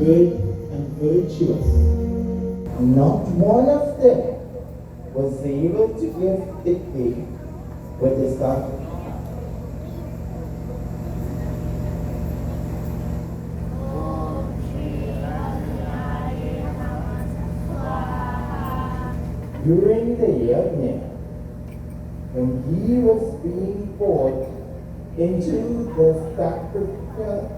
good and virtuous. Not one of them was able to give victory with his God. During the yajna, when he was being poured into the sacrifice,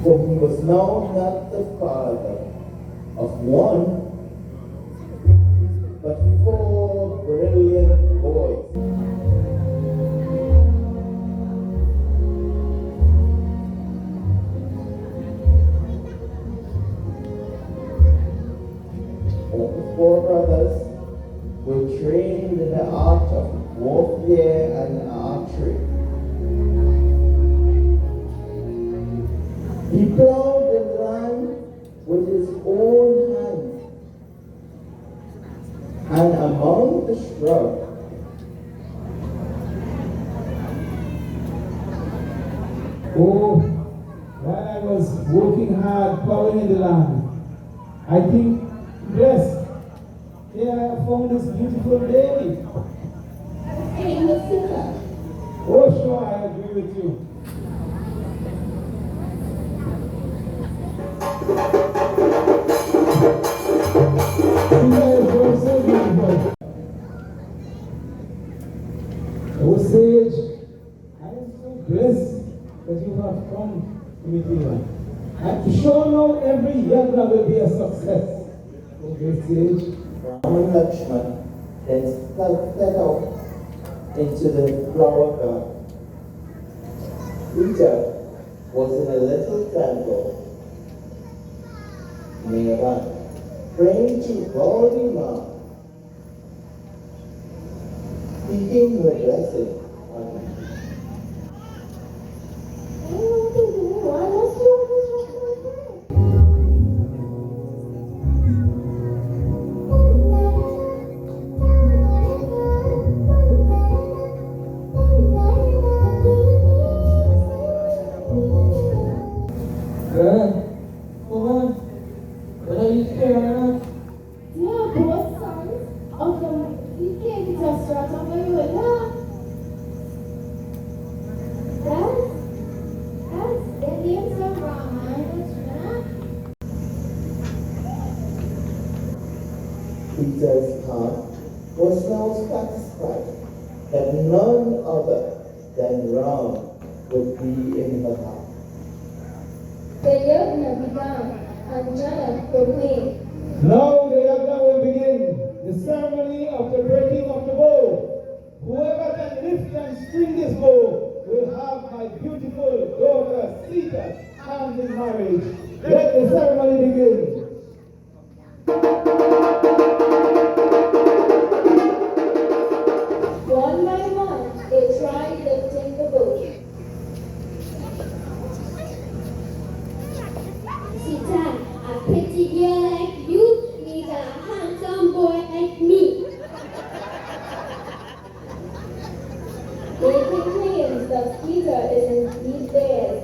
for he was now not the father of one, but 4 brilliant boys. The 4 brothers were trained in the art of warfare and archery. He plowed the land with his own hands, and among the shrubs, while I was working hard, plowing in the land, I think, blessed, here I have found this beautiful lady. Oh, sure, I agree with you. So beautiful. Oh, Sage, I am so blessed that you have come to me here. And to show now every yagna will be a success. Okay, Sage. Ram and Lakshman then set out into the flower garden. Peter was in a little temple nearby, praying to Gaudima, seeking her blessing on him. Peter's heart was now satisfied that none other than Ram would be in her heart. The yajna began, and Jana proclaimed, Now the yagna will begin, the ceremony of the breaking of the bow. Whoever can lift and string this bow will have my beautiful daughter Sita hand in marriage. Let the ceremony begin. one by one, they tried lifting the bow. Sita, a pretty girl like you needs a handsome boy like me. Making claims that Peter is indeed theirs.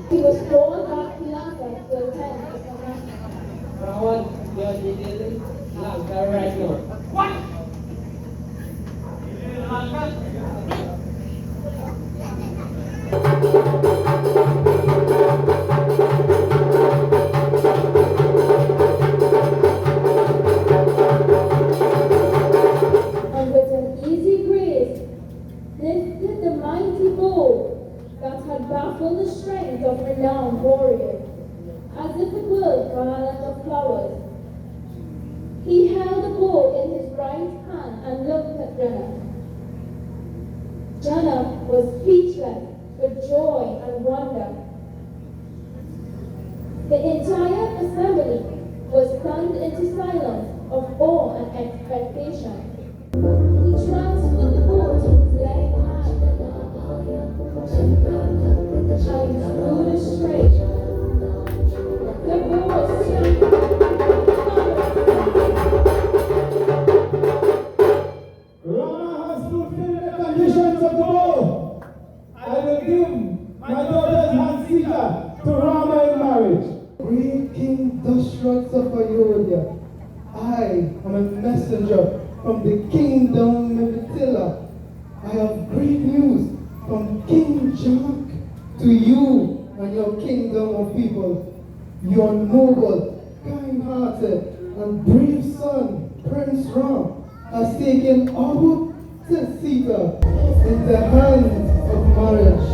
He was told that Pilate will attend the command. Kawan, you're dealing right now. What? And with an easy grace, lifted the mighty bow that had baffled the strength of renowned warriors, as if it were a garland of flowers. He held the bow in his right hand and looked at Jana. Jana was speechless with joy and wonder. The entire assembly was stunned into silence of awe and expectation. He transferred the bow to his left hand and drew the string. The bow sank. constructs of Ayodhya. I am a messenger from the kingdom of Attila. I have great news from King Janak to you and your kingdom of people. Your noble, kind-hearted, and brave son, Prince Ram, has taken our Sita in the hands of marriage.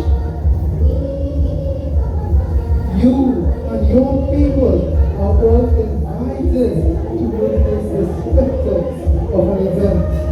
You and your people are all invited to witness the spectacle of an event.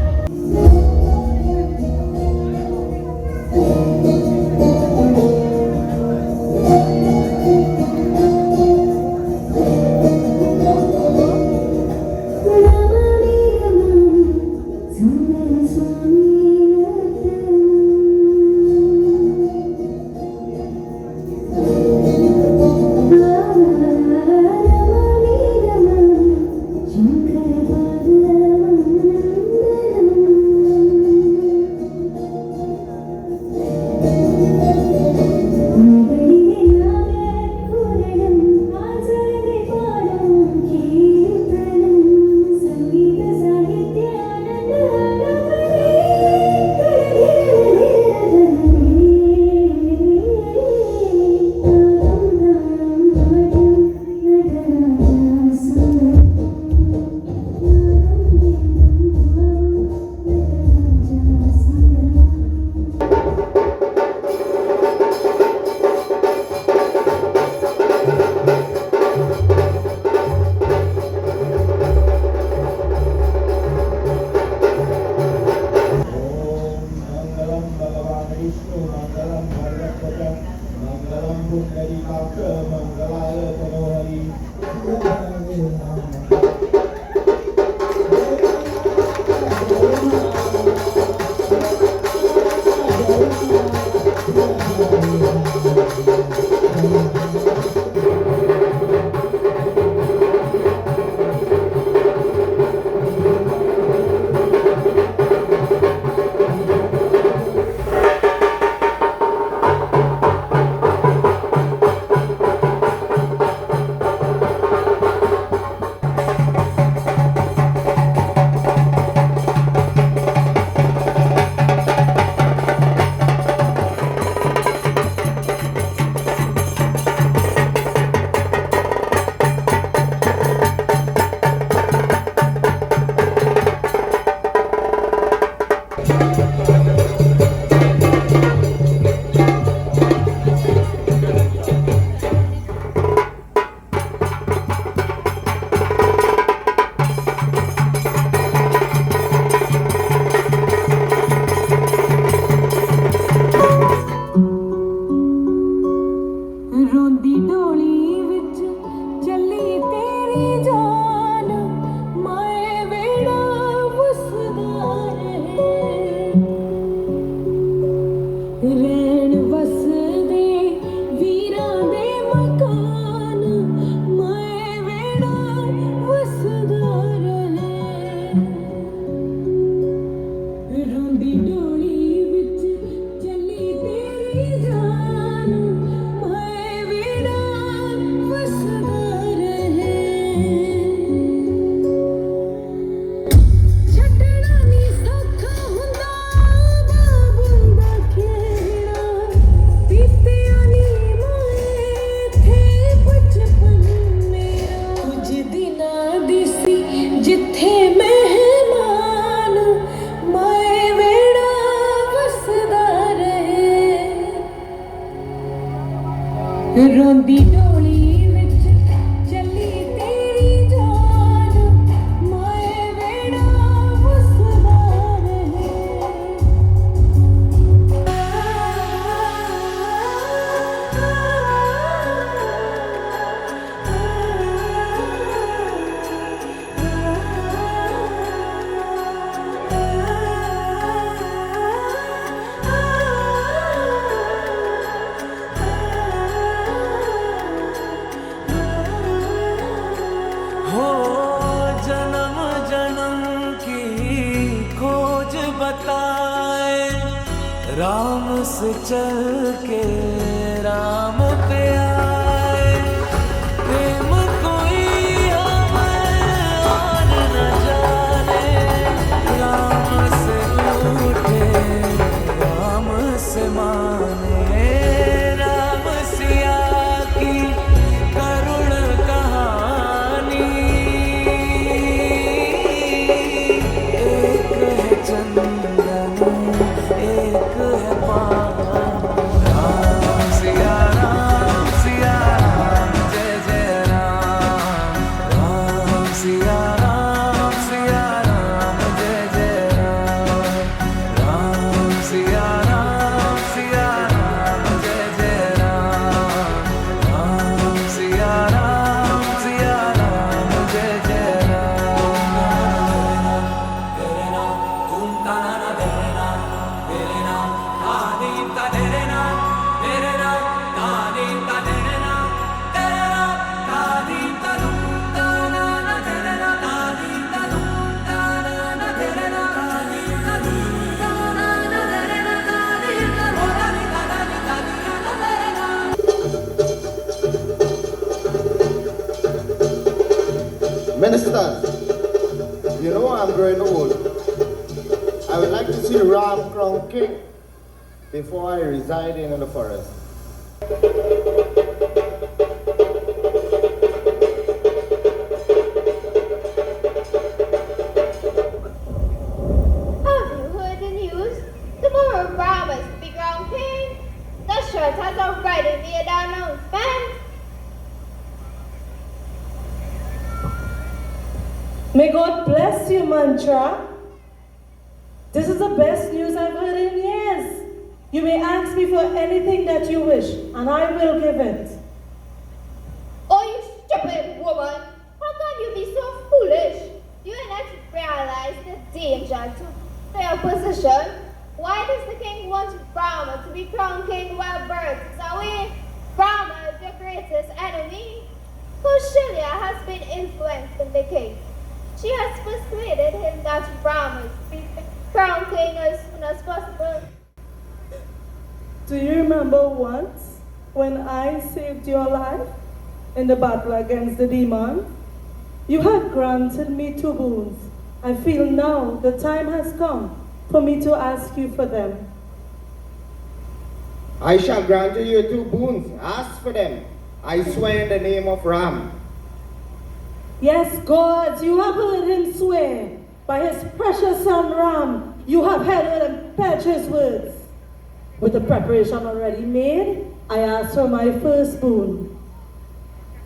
रोंदी डोली विच चली तेरी जान माए वेड़ा वसदा हो जन्म जन्म की खोज बताए राम से चल के राम पे आए प्रेम कोई Ministers, you know I'm growing old. I would like to see Ram crowned king before I reside in the forest. Have you heard the news? Tomorrow Ram is to be crowned king. The shirt has already made the announcement. May God bless you, Mantra. This is the best news I've heard in years. You may ask me for anything that you wish, and I will give it. Oh, you stupid woman! How can you be so foolish? Do you not realize the danger to your position? Why does the king want Brahma to be crowned king while birds is away? Brahma is your greatest enemy. Kausalya has been influencing the king. She has persuaded him that Brahma is to be crowned king as soon as possible. Do you remember once when I saved your life in the battle against the demon? You had granted me 2 boons. I feel now the time has come for me to ask you for them. I shall grant you your 2 boons. Ask for them. I swear in the name of Ram. Yes, God, you have heard him swear. By his precious son Ram, you have heard him pledge his words. With the preparation already made, I ask for my first boon,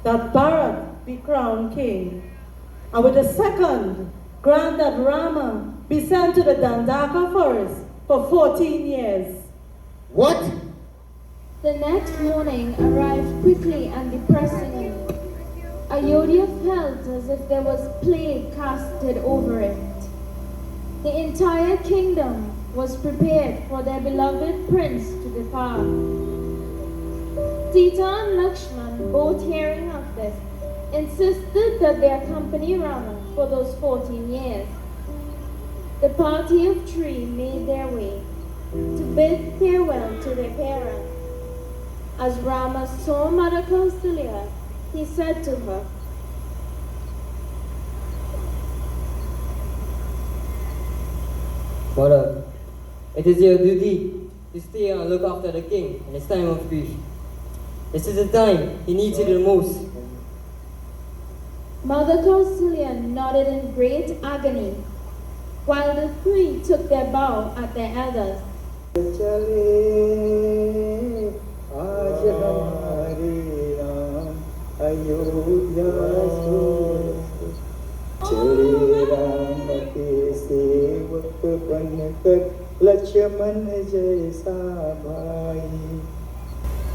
that Bharat be crowned king. And with the second, grant that Rama be sent to the Dandaka forest for 14 years. What? The next morning arrived quickly and depressingly. Ayodhya felt as if there was plague casted over it. The entire kingdom was prepared for their beloved prince to depart. Sita and Lakshman, both hearing of this, insisted that they accompany Rama for those 14 years. The party of 3 made their way to bid farewell to their parents. As Rama saw Mother Kausalya, he said to her, Mother, it is your duty to stay and look after the king in his time of grief. This is the time he needs you the most. Mother Kausalya nodded in great agony, while the 3 took their bow at their elders.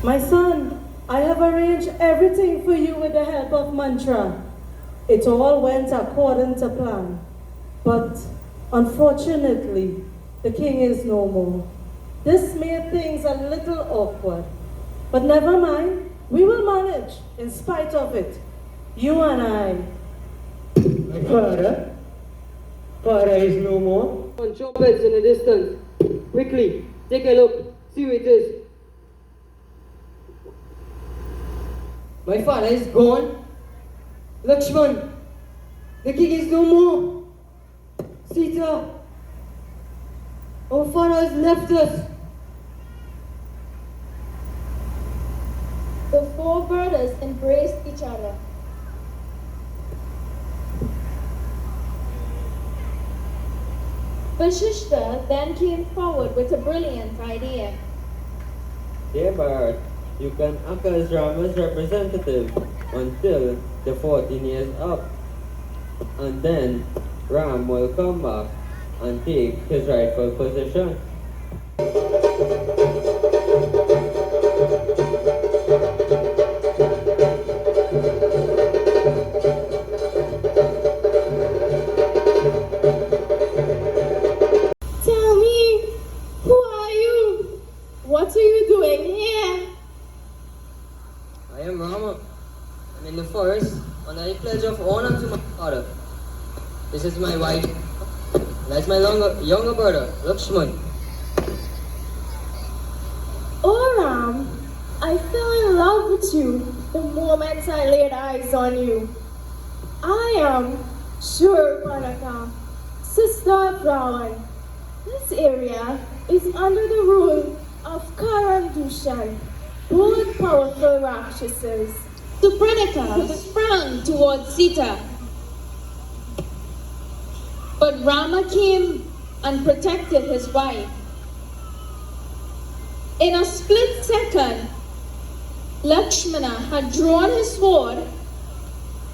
My son, I have arranged everything for you with the help of Mantra. It all went according to plan. But unfortunately, the king is no more. This made things a little awkward. But never mind, we will manage in spite of it. You and I. My father? Father is no more. On trumpets in the distance. Quickly, take a look. See who it is. My father is gone. Lakshman, the king is no more. Sita, our father has left us. The 4 brothers embraced each other. Vashishta then came forward with a brilliant idea. Dear Bharat, you can act as Rama's representative until the 14 years up. And then Ram will come back and take his rightful position. Tell me, who are you? What are you doing here? I am Rama. I'm in the forest and I pledge of honor to my father. This is my wife. And that's my younger brother, Lakshman. Oh Ram, I fell in love with you the moment I laid eyes on you. I am Shurpanaka, sister of Ravan. This area is under the rule of Karan Dushan, both powerful Rakshasas. Supranaka sprang towards Sita, but Rama came and protected his wife. In a split second, Lakshmana had drawn his sword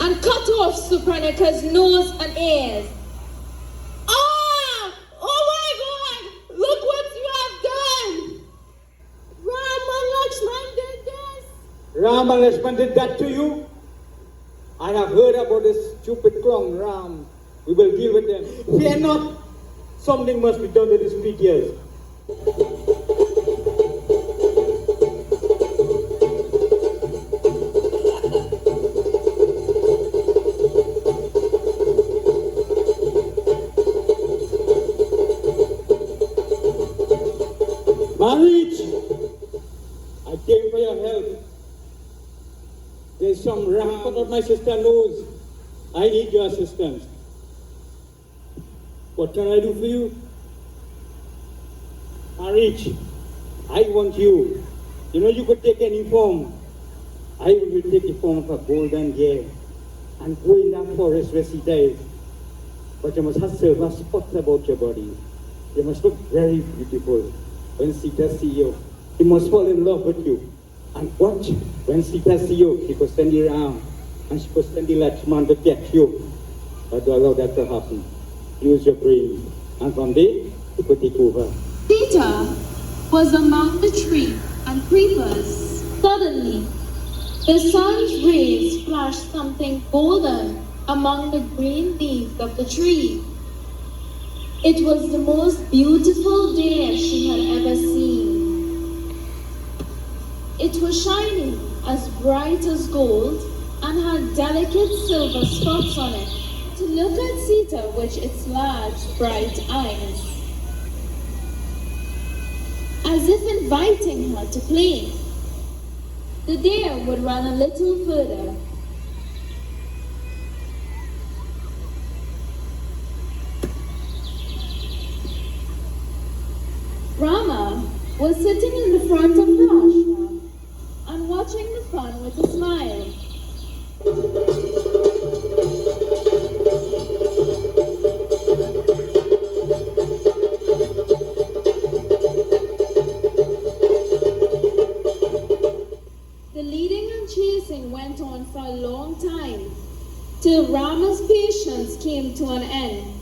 and cut off Supranaka's nose and ears. Ah! Oh my God! Look what you have done! Rama Lakshman did this! Ram and Lakshman did that to you? I have heard about this stupid clown Ram. We will deal with them. Fear not. Something must be done to these figures. Marriage, I came for your help. There's some ram that my sister knows. I need your assistance. What can I do for you? Marriage, I want you. You know you could take any form. I will take the form of a golden deer and go in that forest where Sita is. But you must have silver spots about your body. You must look very beautiful. When Sita see you, he must fall in love with you. And watch, when Sita see you, she could send the Ram and she could send the Lakshman to get you. But to allow that to happen, use your brain. And from there, you could take over. Sita was among the tree and creepers. Suddenly, the sun's rays flashed something golden among the green leaves of the tree. It was the most beautiful deer she had ever seen. It was shining as bright as gold and had delicate silver spots on it to look at Sita with its large, bright eyes, as if inviting her to play. The deer would run a little further. Rama was sitting in the front of the ashram and watching the fun with a smile. The leading and chasing went on for a long time, till Rama's patience came to an end.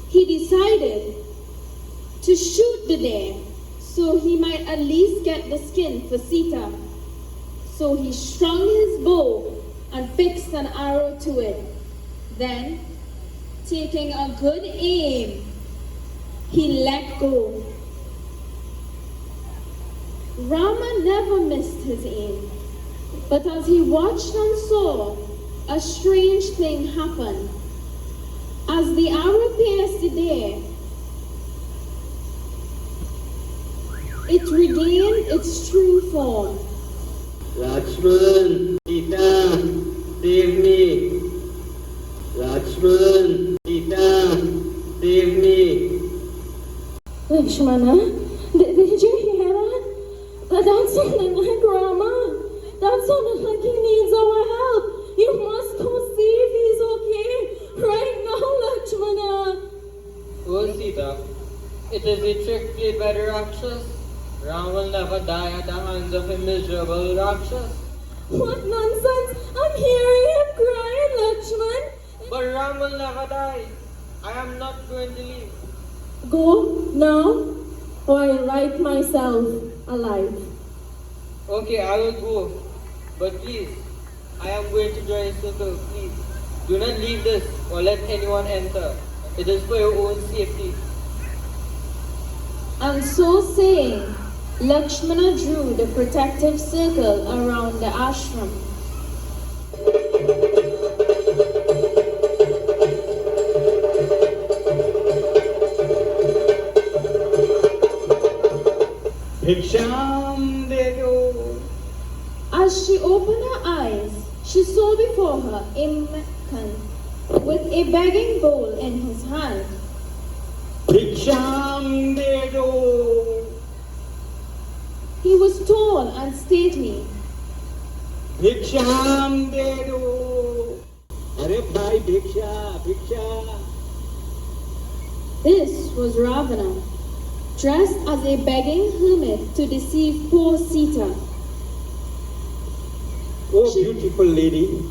He decided to shoot the deer so he might at least get the skin for Sita. So he strung his bow and fixed an arrow to it. Then, taking a good aim, he let go. Rama never missed his aim, but as he watched and saw, a strange thing happened. As the arrow pierced the deer, it regained its true form. Lakshman, Sita, save me. Lakshman, Sita, save me. Lakshmana, did you hear that? That sounded like Rama. That sounded like he needs our help. You must go see if he's okay. Right now, Lakshmana. Oh Sita, it is a trick played by the Rakshas. Ram will never die at the hands of a miserable Rakshas. What nonsense! I'm hearing him crying, Lakshman. But Ram will never die. I am not going to leave. Go now, or I light myself alive. Okay, I will go. But please, I am going to join a circle. Please, do not leave this or let anyone enter. It is for your own safety. And so saying, Lakshmana drew the protective circle around the ashram. Bhiksham As she opened her eyes, she saw before her Imkan, with a begging bowl in his hand. Bhiksham dedo. He was tall and stately. Bhiksham dedo. Are bhai bhiksha, bhiksha. This was Ravana, dressed as a begging hermit to deceive poor Sita. Oh, beautiful lady,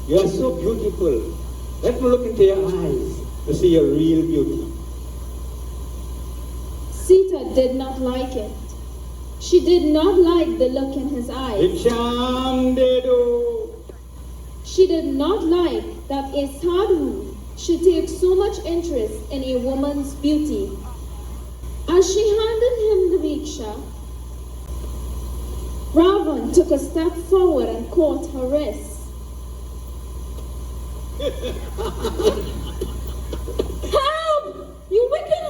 you are so beautiful. Let me look into your eyes to see your real beauty. Sita did not like it. She did not like the look in his eyes. Bhiksham dedo. She did not like that a sadhu should take so much interest in a woman's beauty. As she handed him the rickshaw, Ravan took a step forward and caught her wrist. Help! You wicked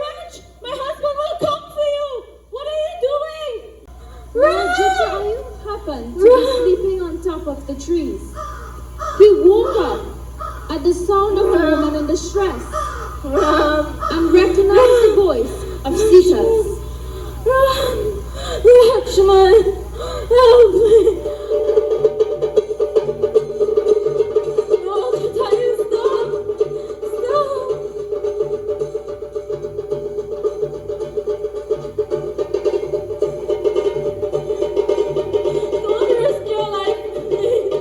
wretch! My husband will come for you! What are you doing? Now Jatayu happened to be sleeping on top of the trees. He woke up at the sound of a woman in distress and recognized the voice of Sita's. Lakshman, help me! No, Jatayu, stop! Don't risk your life, please.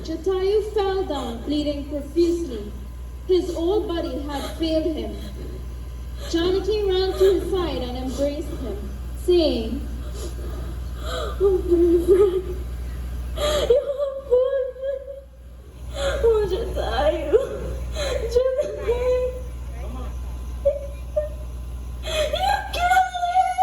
Jatayu fell down, bleeding profusely. His old body had failed him. Janaki ran to his side and embraced him, saying, "Oh, my friend, you have borne me. Oh, Jatayu, Jatayu, you killed him!"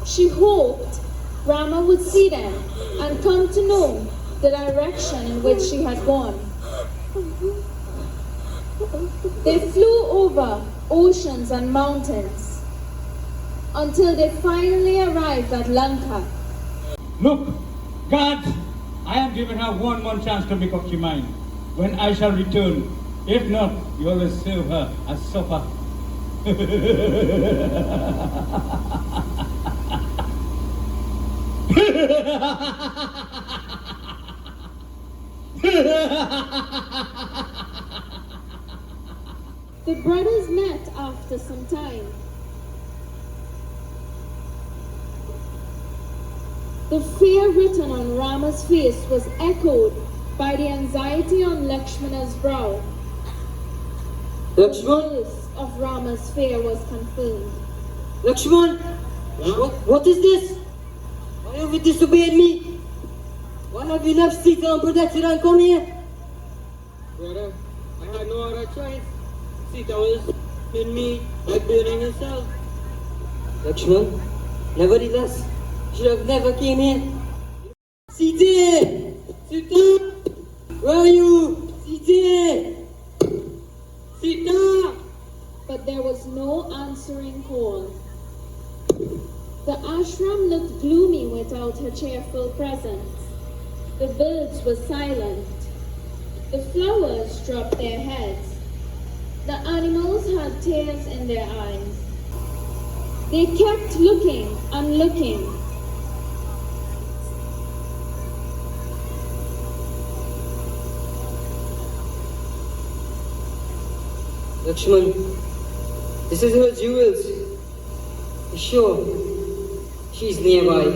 She hoped Rama would see them and come to know the direction in which she had gone. They flew over oceans and mountains until they finally arrived at Lanka. Look, God, I have given her 1 more chance to make up her mind. When I shall return, if not, you will serve her as supper. The brothers met after some time. The fear written on Rama's face was echoed by the anxiety on Lakshmana's brow. Lakshman? The voice of Rama's fear was confirmed. Lakshman? What is this? Why have you disobeyed me? Why have you left Sita unprotected and come here? Brother, I had no other choice. Sita was with me like burning herself. Lakshman, nevertheless, should have never came here. Sita! Sita! Where are you? Sita! Sita! But there was no answering call. The ashram looked gloomy without her cheerful presence. The birds were silent. The flowers dropped their heads. The animals had tears in their eyes. They kept looking and looking. Lakshman, this is her jewels. Sure, she's nearby.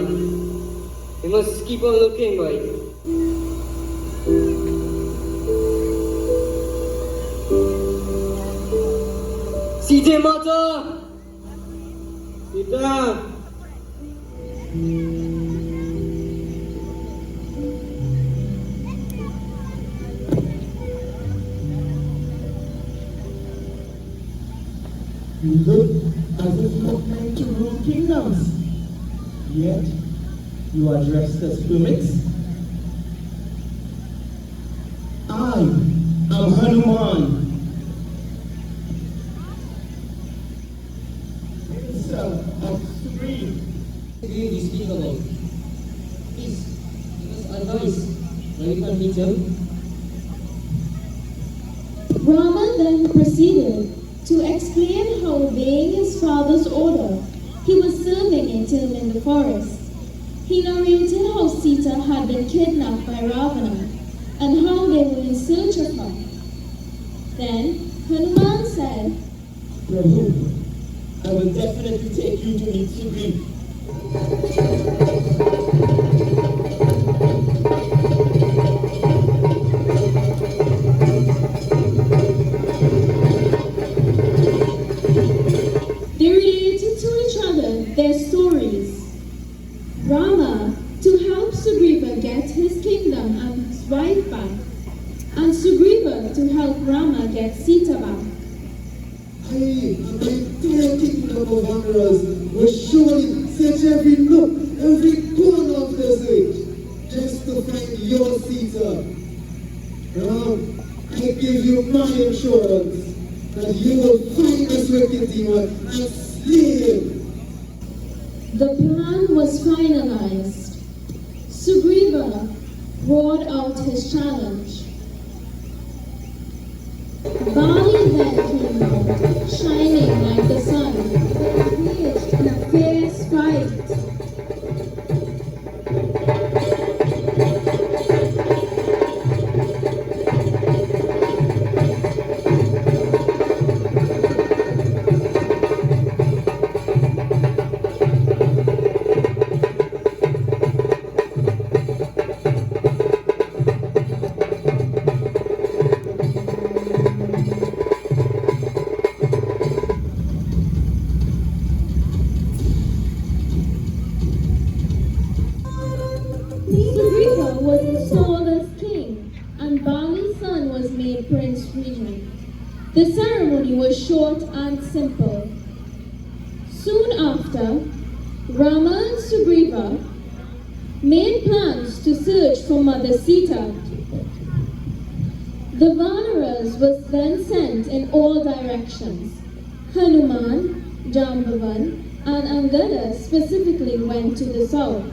We must keep on looking, boy. Sita Mata! Sita! You look as if you are meant to rule kingdoms. Yet, you are dressed as mimics. I am Hanuman, Minister of Supreme. What do you speak about? Please, give us advice. Where we can meet him. Rama then proceeded to explain how, obeying his father's order, he was serving him in the forest. He narrated how Sita had been kidnapped by Ravana and how they were in search of her. Then Hanuman said, Prabhu, I will definitely take you to meet Supreme. they related to each other their stories. Rama to help Sugriva get his kingdom and his wife back, and Sugriva to help Rama get Sita back. I and my entire kingdom of wanderers will surely search every nook, every corner of this age, just to find your Sita. Now, I give you my assurance that you will find this wicked demon and slay him. The plan was finalized. Sugriva roared out his challenge. Bali then came out, shining like the sun, engaged in a fierce fight. Sugriva was installed as king, and Bali's son was made prince regent. The ceremony was short and simple. Soon after, Rama and Sugriva made plans to search for Mother Sita. The Vanaras was then sent in all directions. Hanuman, Jambavan, and Angada specifically went to the south.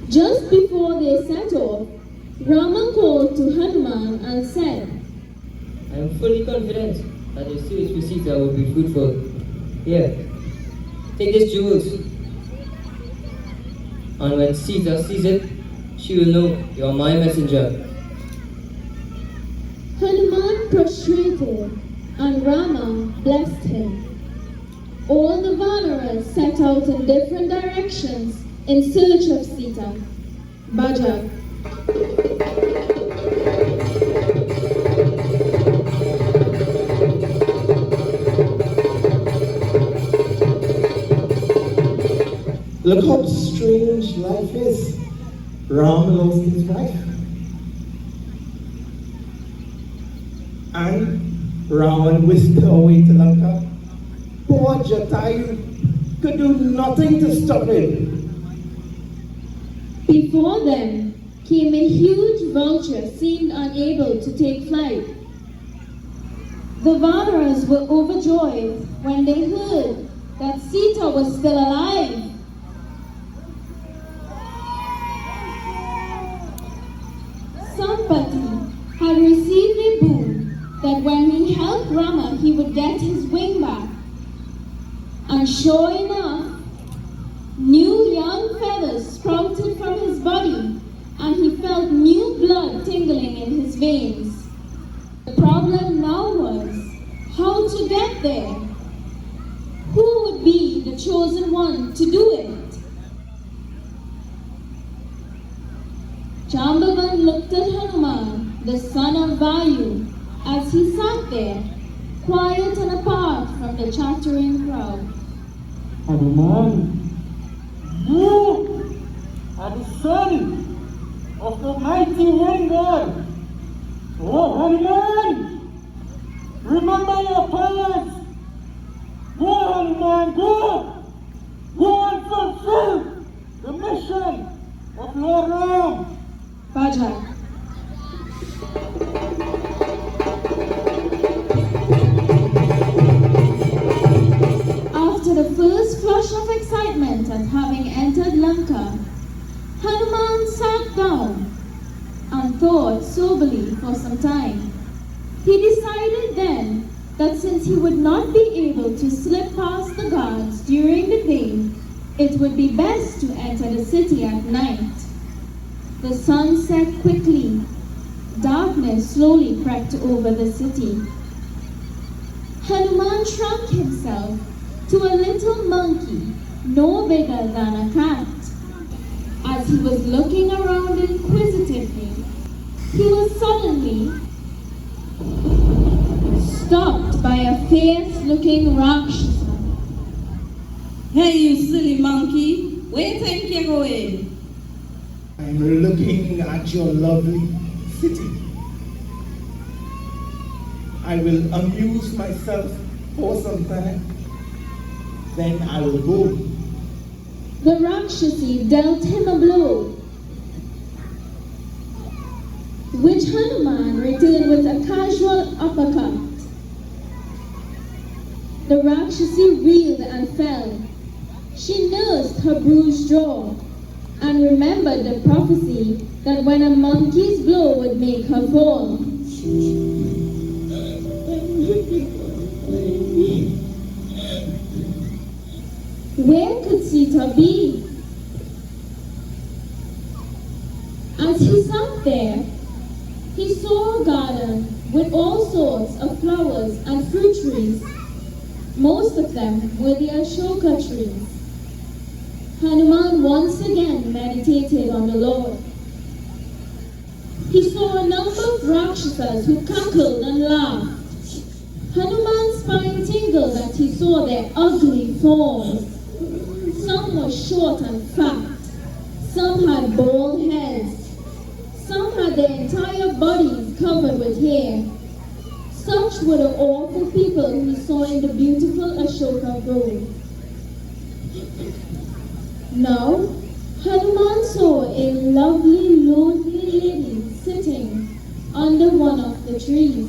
Just before they set off, Rama called to Hanuman and said, I am fully confident that your search for Sita will be fruitful. Here, take these jewels. And when Sita sees it, she will know you are my messenger. Hanuman prostrated, and Rama blessed him. All the Vanaras set out in different directions in search of Sita. Bhaja. Look how strange life is. Ram lost his wife. And Ravan whisked her away to Lanka. Poor Jatayu could do nothing to stop him. Before them came a huge vulture, seemed unable to take flight. The Vanaras were overjoyed when they heard that Sita was still alive. Sampati had received a boon that when he helped Rama, he would get his wing back. And sure enough, new young feathers sprouted from his body, and he felt new blood tingling in his veins. The problem now was how to get there. Who would be the chosen one to do it? Jambavan looked at Hanuman, the son of Vayu, as he sat there, quiet and apart from the chattering crowd. Hanuman, you are the son of the mighty one God. Oh, Hanuman, remember your prayers. You not be able to slip past the guards during the day, it would be best to enter the city at night. The sun set quickly. Darkness slowly crept over the city. Hanuman shrunk himself to a little monkey, no bigger than a cat. As he was looking around inquisitively, he was suddenly stopped by a fierce-looking Rakshasa. Hey, you silly monkey, where do you think you're going? I'm looking at your lovely city. I will amuse myself for some time. Then I will go. The Rakshasi dealt him a blow, which Hanuman returned with a casual uppercut. The Rakshasi reeled and fell. She nursed her bruised jaw and remembered the prophecy that when a monkey's blow would make her fall. Where could Sita be? As he sat there, he saw a garden with all sorts of flowers and fruit trees. Most of them were the Ashoka trees. Hanuman once again meditated on the Lord. He saw a number of Rakshasas who cackled and laughed. Hanuman's spine tingled as he saw their ugly forms. Some were short and fat. Some had bald heads. Some had their entire bodies covered with hair. Such were the awful people he saw in the beautiful Ashoka grove. Now, Hanuman saw a lovely, lonely lady sitting under one of the trees.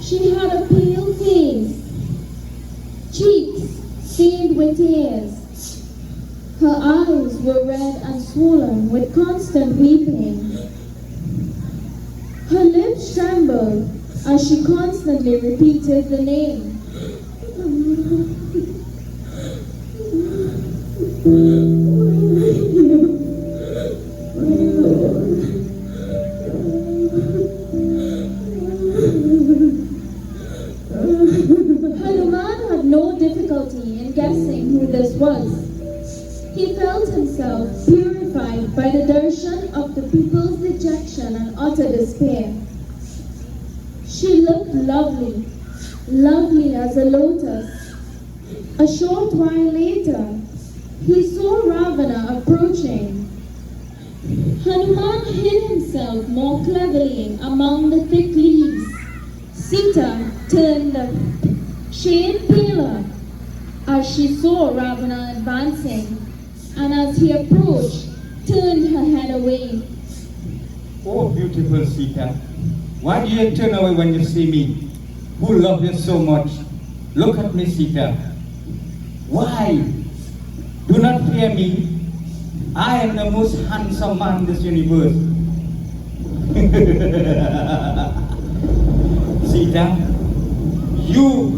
She had a pale face, cheeks stained with tears. Her eyes were red and swollen with constant weeping. Her lips trembled as she constantly repeated the name. Hanuman had no difficulty in guessing who this was. He felt himself purified by the darshan of the people's dejection and utter despair. She looked lovely, lovely as a lotus. A short while later, he saw Ravana approaching. Hanuman hid himself more cleverly among the thick leaves. Sita turned a shade paler as she saw Ravana advancing, and as he approached, turned her head away. Oh, beautiful Sita, why do you turn away when you see me, who love you so much? Look at me, Sita. Why? Do not fear me. I am the most handsome man in this universe. Sita, you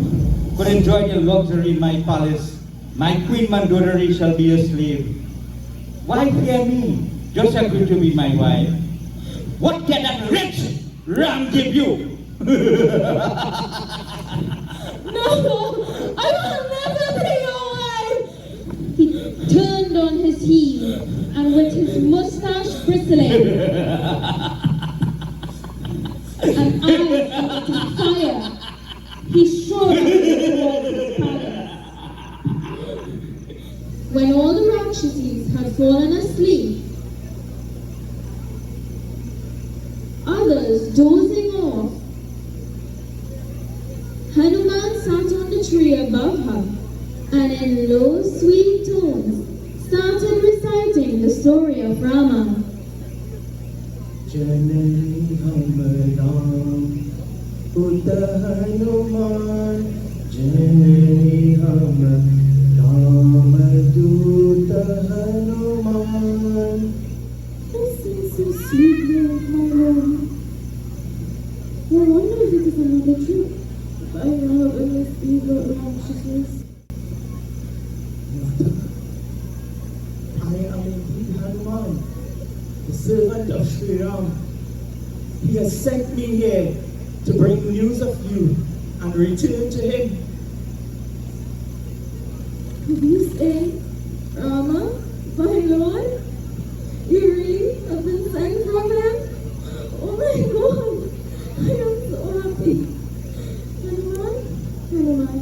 could enjoy the luxury in my palace. My queen Mandodari shall be your slave. Why fear me? Just agree to be my wife. What can that rich ram give you? No, I will never be your wife! He turned on his heel, and with his mustache bristling, and eyes emitting fire, he strode towards his palace. When all the Rakshasis had fallen asleep, others dozing off, Hanuman sat on the tree above her and in low, sweet tones started reciting the story of Rama. Janani Hamaram Uta Hanuman Janani Hamaram Ramaduta Hanuman. I sing so sweetly of my Lord. No wonder if it is another tree. By anxiousness. I am indeed Hanuman, the servant of Sri Ram. He has sent me here to bring news of you and return to him. Did you say, Rama, my Lord? You really have been sent from him? Oh my God! I am so happy. Hanuman,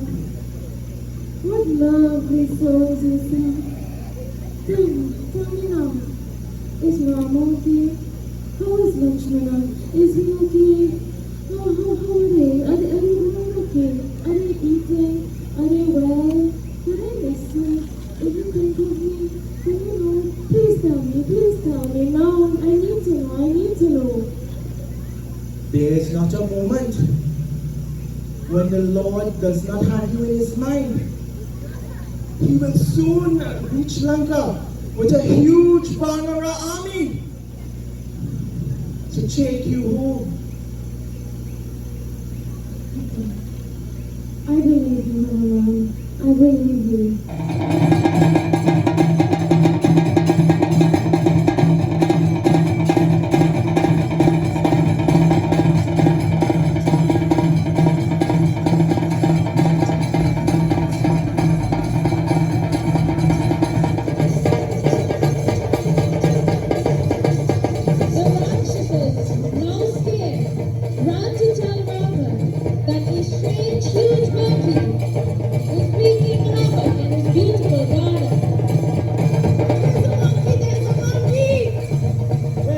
what lovely souls you sent. Tell me now, is Rama okay? How is Lakshmana? Is he okay? How are they? Are they doing okay? Are they eating? Are they well? Did I miss you? Did you think of me? Do you know? Please tell me now. I need to know. There is not a moment when the Lord does not have you in his mind. He will soon reach Lanka with a huge Vanara army to take you home. I believe you, Hanuman. I believe you.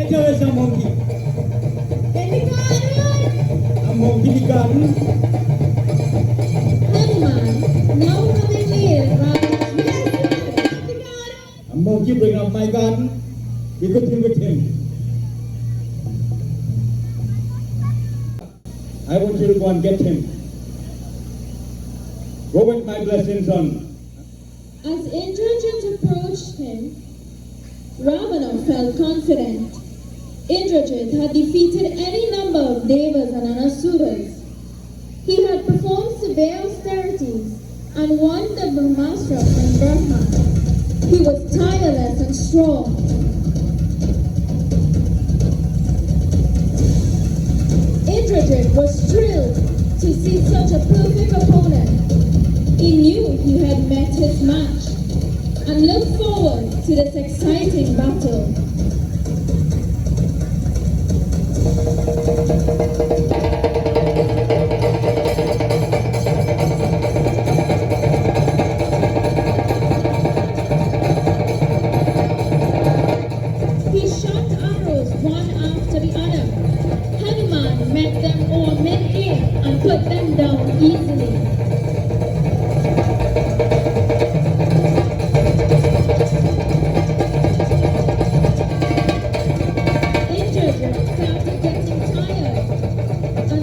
There is a monkey. A monkey in the garden. Hanuman, now having laid A monkey bring up my garden. We could deal with him. I want you to go and get him. Go with my blessing, son. As Indrajit approached him, Ravana felt confident. Indrajit had defeated any number of devas and anasuras. He had performed severe austerities and won the Brahmastra from Brahma. He was tireless and strong. Indrajit was thrilled to see such a perfect opponent. He knew he had met his match and looked forward to this exciting battle. He shot arrows one after the other. Hanuman met them all mid-air and put them down easily.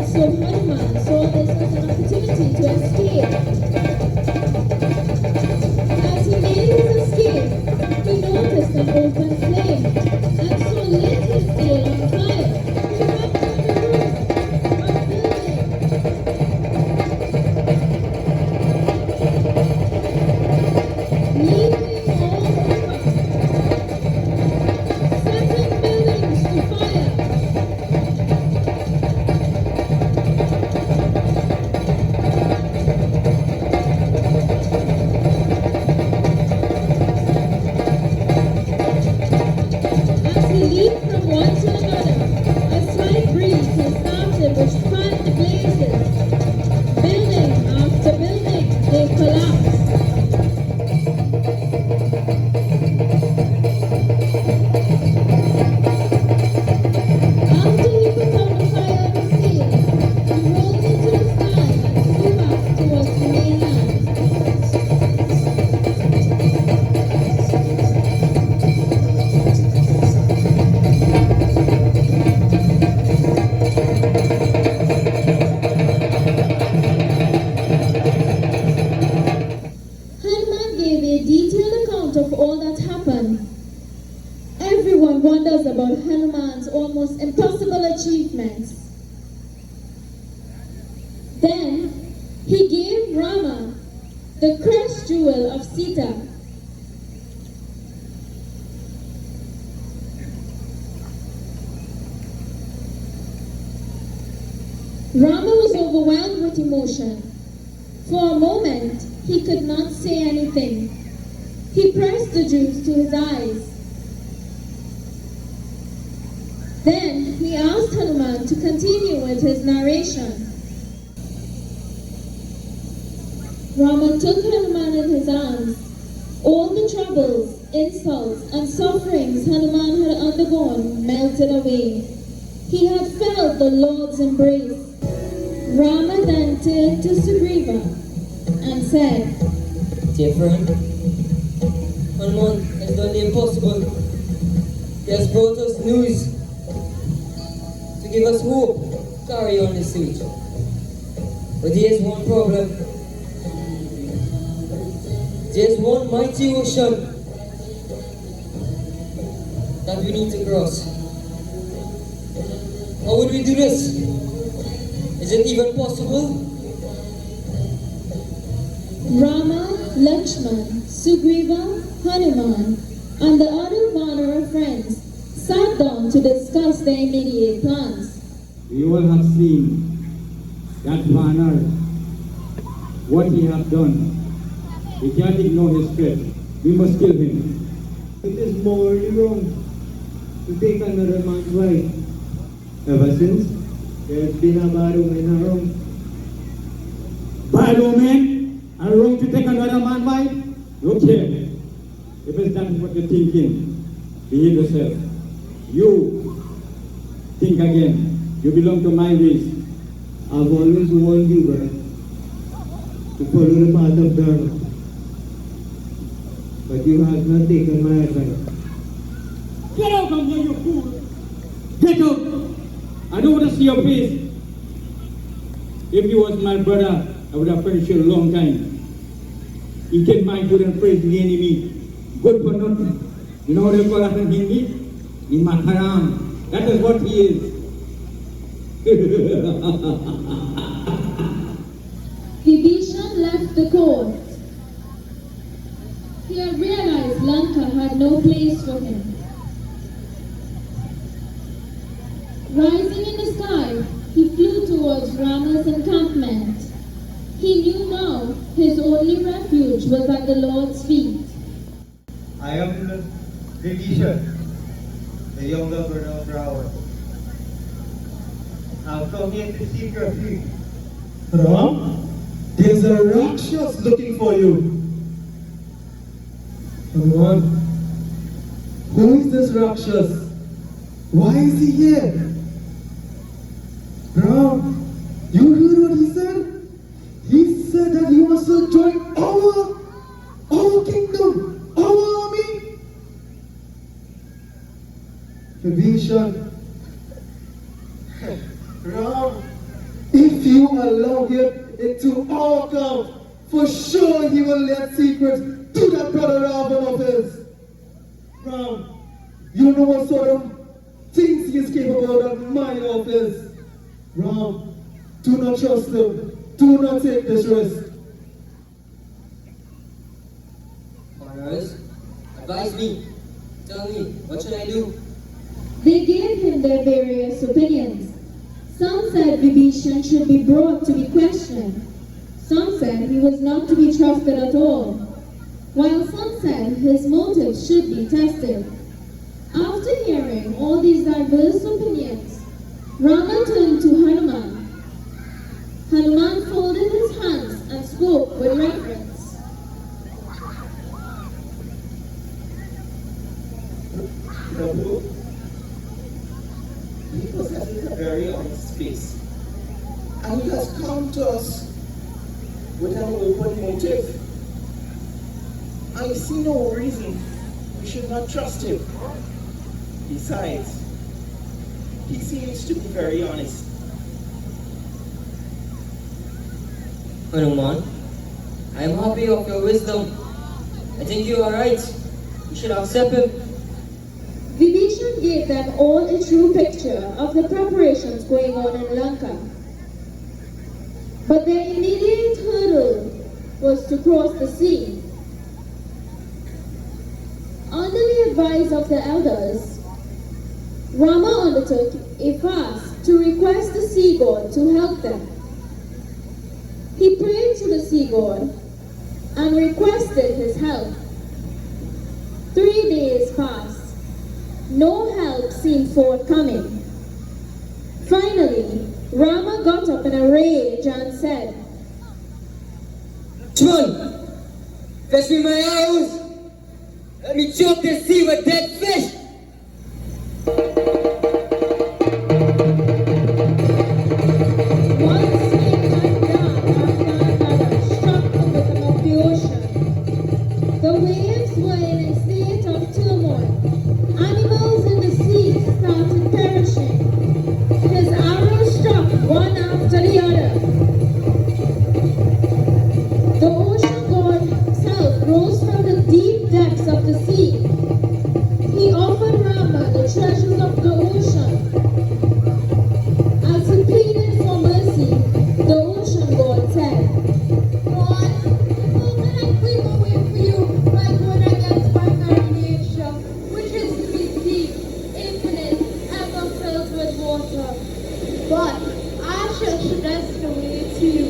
So Hanuman saw this as an opportunity to escape. As he made his escape, he noticed an open flame, and so lit his sail on fire. He jumped on the roof of a building. Leaping all over, setting buildings to fire. From one to another, a slight breeze has started which fanned the blazes. Building after building, they collapsed. After he put out the fire of his sail, he rolled into the sky and flew back towards the mainland. Of all that happened. Everyone wonders about Hanuman's almost impossible achievements. Then, He gave Rama the crest jewel of Sita. Rama was overwhelmed with emotion. For a moment, he could not say anything. He pressed the juice to his eyes. Then he asked Hanuman to continue with his narration. Rama took Hanuman in his arms. All the troubles, insults, and sufferings Hanuman had undergone melted away. He had felt the Lord's embrace. Rama then turned to Sugriva and said, Dear friend, Hanuman has done the impossible. He has brought us news to give us hope to carry on the siege. But there is one problem. There is one mighty ocean that we need to cross. How would we do this? Is it even possible? Rama, Lakshman, Sugriva, Hanuman, and the other Vanara friends sat down to discuss their immediate plans. We all have seen that Vanar, what he has done. We can't ignore his threat. We must kill him. It is morally wrong to take another man's wife. Ever since, there's been a bad woman around. Bad woman and wrong to take another man's wife? Look here. If it's that what you're thinking, behave yourself. You think again. You belong to my race. I've always warned you, brother, to follow the path of Dharma. But you have not taken my advice. Get out from here, you fool! Get out! I don't want to see your face. If you was my brother, I would have punished you a long time. He take my good and praise the enemy. Good for nothing. You know what they call that in Hindi? Imataram. That is what he is. Vibhishan left the court. He had realized Lanka had no place for him. Rising in the sky, he flew towards Rama's encampment. He knew now his only refuge was at the Lord's feet. I am Vibhishan, the younger brother of Ravana. I've come here to seek refuge. Ram, there's a Rakshas looking for you. Hanuman, who is this Rakshas? Why is he here? Ram, you heard what he said? He said that he wants to join our kingdom, our army. Vibhishan, Ram, if you allow him into our camp, for sure he will let secrets to that brother Ravana of his. Ram, you know what sort of things he is capable of, that mind of his. Ram, do not trust him. Do not take this risk. Fathers, advise me. Tell me, what should I do? They gave him their various opinions. Some said Vibhishan should be brought to be questioned. Some said he was not to be trusted at all, while some said his motives should be tested. After hearing all these diverse opinions, Rama turned to Hanuman. Hanuman folded his hands and spoke with reverence. Prabhu, he possesses a very honest face, and he has come to us with an open motive. I see no reason we should not trust him. Besides, he seems to be very honest. Hanuman, I am happy of your wisdom. I think you are right. You should accept him. Vibhishan gave them all a true picture of the preparations going on in Lanka. But their immediate hurdle was to cross the sea. Under the advice of the elders, Rama undertook a fast to request the sea god to help them. He prayed to the sea god and requested his help. 3 days passed. No help seemed forthcoming. Finally, Rama got up in a rage and said, Chun, fetch me my arrows. Let me choke the sea with dead fish. one swing and down after another struck the bottom of the ocean. The waves were in a state of turmoil. Animals in the sea started perishing. His arrows struck one after the other. The ocean god himself rose from the deep depths of the sea. He offered Rama the treasures of the ocean. As he pleaded for mercy, the ocean god said, God, how can I cleave away for you by going against my very nature, which is to be deep, infinite, ever filled with water? But I shall suggest the way to you.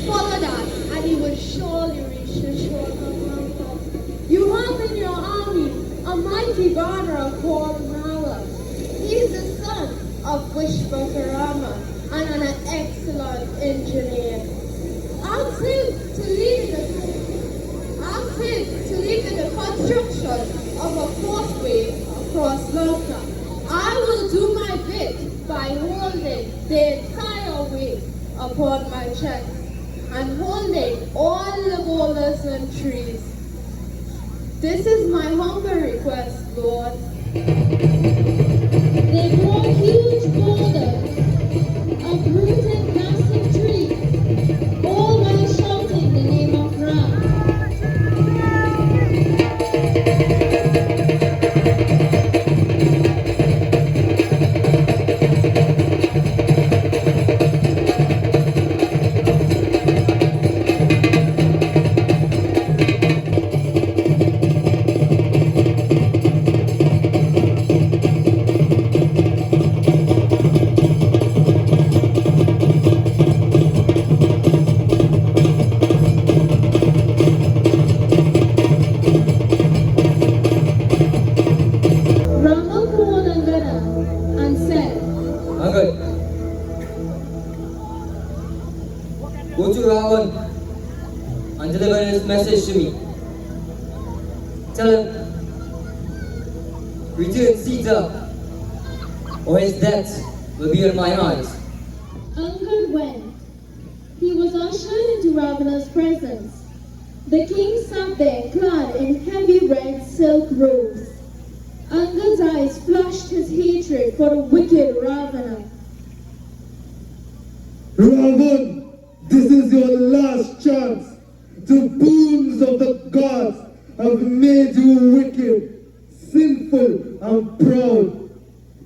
Follow that, and you will surely reach the shore of Ramleela. You have in your army a mighty banner called Ramleela. He is the son of Vishvakarma and an excellent engineer. Ask him to lead in the construction of a causeway across Lanka. I will do my bit by holding the entire weight upon my chest and holding all the boulders and trees. This is my humble request, Lord. they brought huge boulders, uprooted massive trees, all while shouting the name of Ram. Rama called Angada and said, Angad, go to Ravan and deliver his message to me. Tell him, return Sita, or his death will be on my hands. Angad went. He was ushered into Ravana's presence. The king sat there clad in heavy red silk robes. Angad's eyes flashed his hatred for the wicked Ravana. Ravan, this is your last chance. The boons of the gods have made you wicked, sinful, and proud.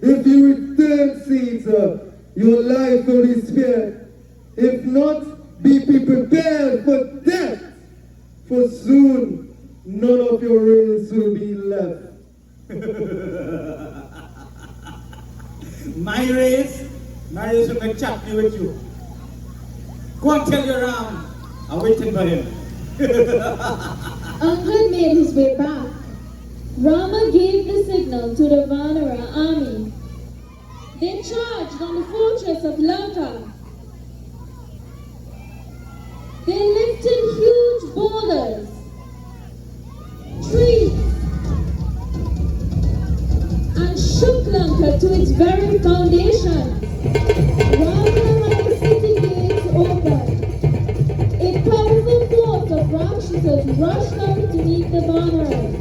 If you return, Caesar, your life will be spared. If not, be prepared for death. For soon, none of your race will be left. My race will make chutney with you. Go and tell your Ram, I'm waiting for him. Angad made his way back. Rama gave the signal to the Vanara army. They charged on the fortress of Lanka. They lifted huge boulders, trees, and shook Lanka to its very foundations. Ravana had the city gates open. A powerful force of Rakshasas rushed out to meet the Vanaras.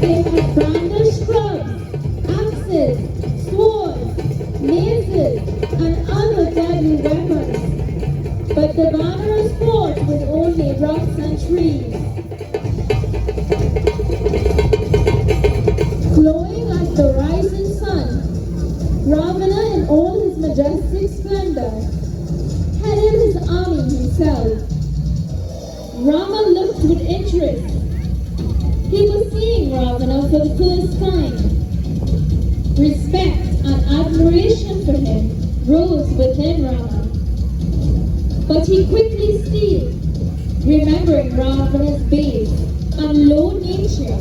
They had brandished clubs, axes, swords, maces, and other deadly weapons. But the Vanaras fought with only rocks and trees. the rising sun, Ravana in all his majestic splendor headed his army himself. Rama looked with interest. He was seeing Ravana for the first time. Respect and admiration for him rose within Rama. But he quickly steeled, remembering Ravana's base and low nature,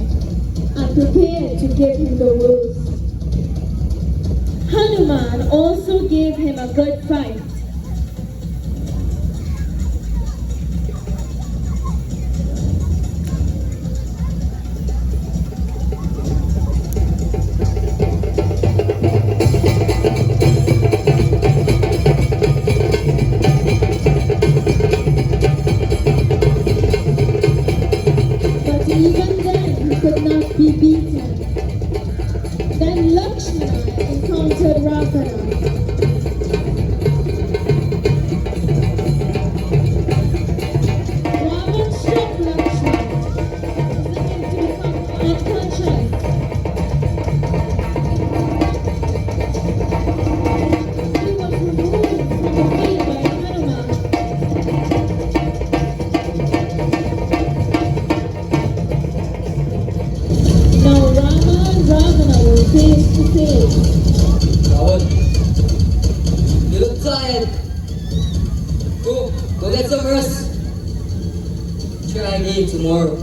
and prepared to give him the worst. Hanuman also gave him a good fight. But even then he could not be beaten. Then Lakshmana encountered Ravana. Ravana struck Lakshmana, causing him to become unconscious. He was removed from the field by Hanuman. Now Rama and Ravana were face to face. Ravan, you look tired. Go get some rest. Try again tomorrow.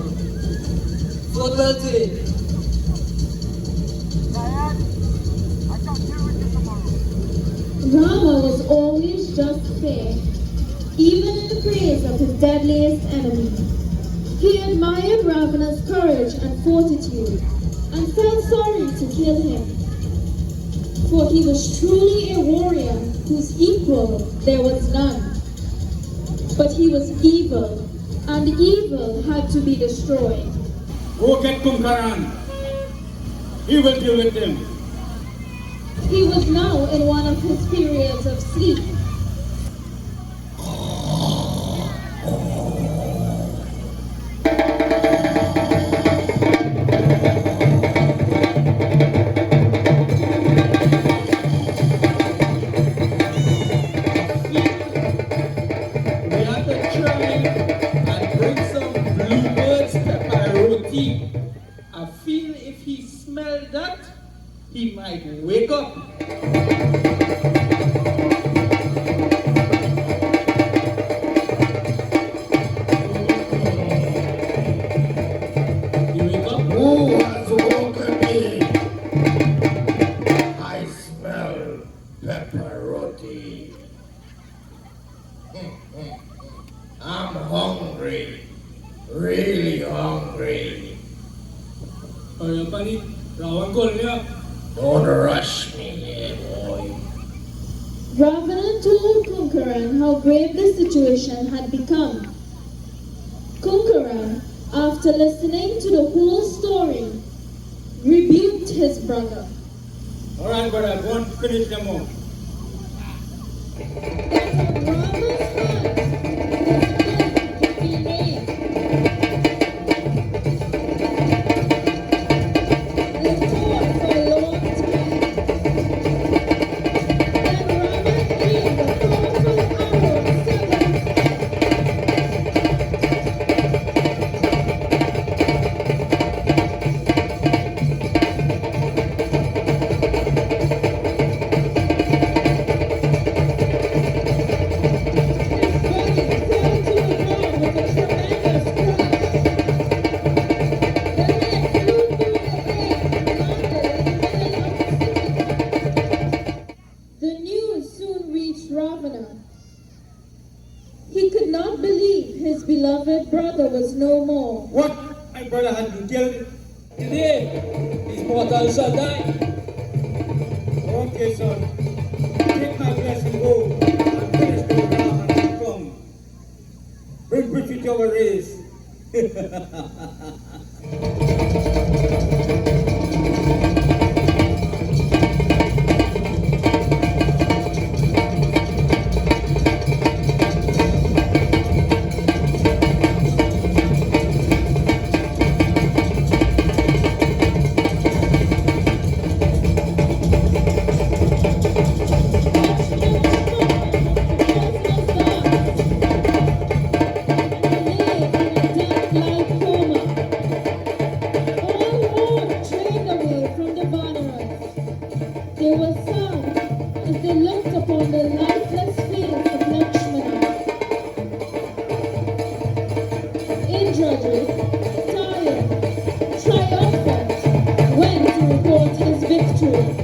Fought well today. Rama was always just fair, even in the face of his deadliest enemy. He admired Ravana's courage and fortitude, and felt sorry to kill him. For he was truly a warrior whose equal there was none. But he was evil, and evil had to be destroyed. Go get Kumkaran. He will deal with them. He was now in one of his periods of sleep. We have to try and bring some bluebirds pepper roti. I feel if he smelled that, he might wake up. You wake up? Who has woken me? I smell pepperoni. I'm hungry. Really hungry. Hurry up, Annie. Ravan call me up. Don't rush me here, boy. Ravana told Kunkaran how grave the situation had become. Kunkaran, after listening to the whole story, rebuked his brother. All right, brother, go and finish them off. Rava's heart was filled with relief. They fought for a long time. Then Rava aimed a powerful arrow at Saga. The news soon reached Ravana. He could not believe his beloved brother was no more. What? My brother had been killed. Today, his mortal shall die. Okay, son. Take my blessing, go and finish the program and come. Bring Prithvi to our race. victory.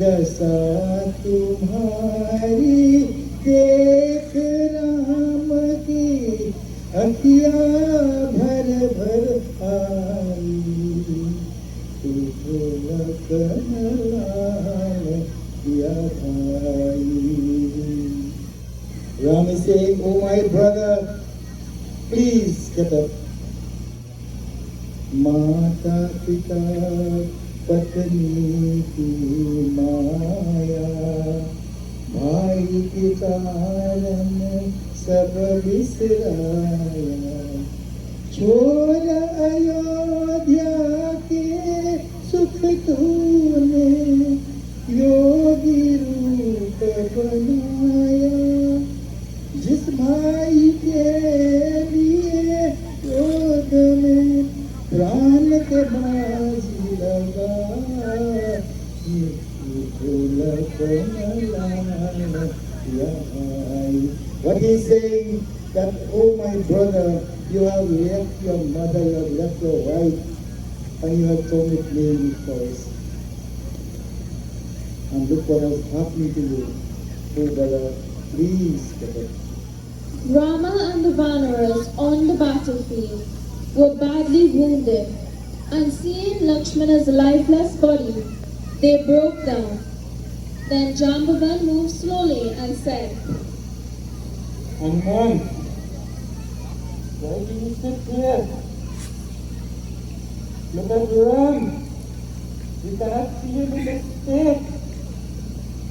दशा तुम्हारी देख राम की अखिया भर भर आई तुझो लखन लाल किया भाई. Ram is saying, oh my brother, please get up. माता पिता पत्नी की माया भाई के कारण सब बिसराया छोड़ अयोध्या के सुख तूने योगी रूप बनाया जिस भाई के लिए क्रोध में प्राण के बाजी लगा What he's saying that, oh my brother, you have left your mother, you have left your wife, and you have told me plainly first. And look what has happened to you. Oh brother, please get it. Rama and the Vaneras on the battlefield were badly wounded, and seeing Lakshmana's lifeless body, they broke down. Then Jambavan moved slowly and said, Hanuman, why do you sit here? Look at Ram. You cannot see him in this state.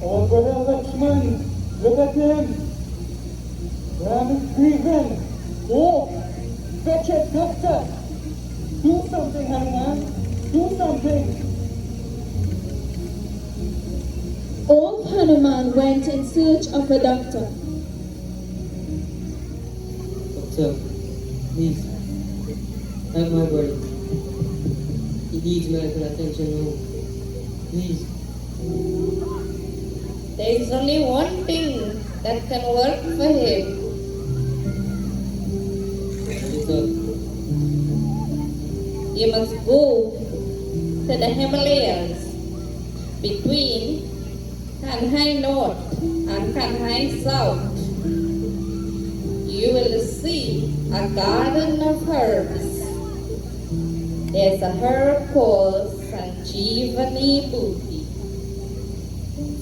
Our brother Lakshman, look at him. Ram is grieving. Oh, fetch a doctor. Do something, Hanuman. Do something. Old Hanuman went in search of a doctor. Doctor, please, help my brother. He needs medical attention now. Please. There is only one thing that can work for him. Doctor, You must go to the Himalayas between Kanhai North and Kanhai South. You will see a garden of herbs. There's a herb called Sanjeevani Bhuti.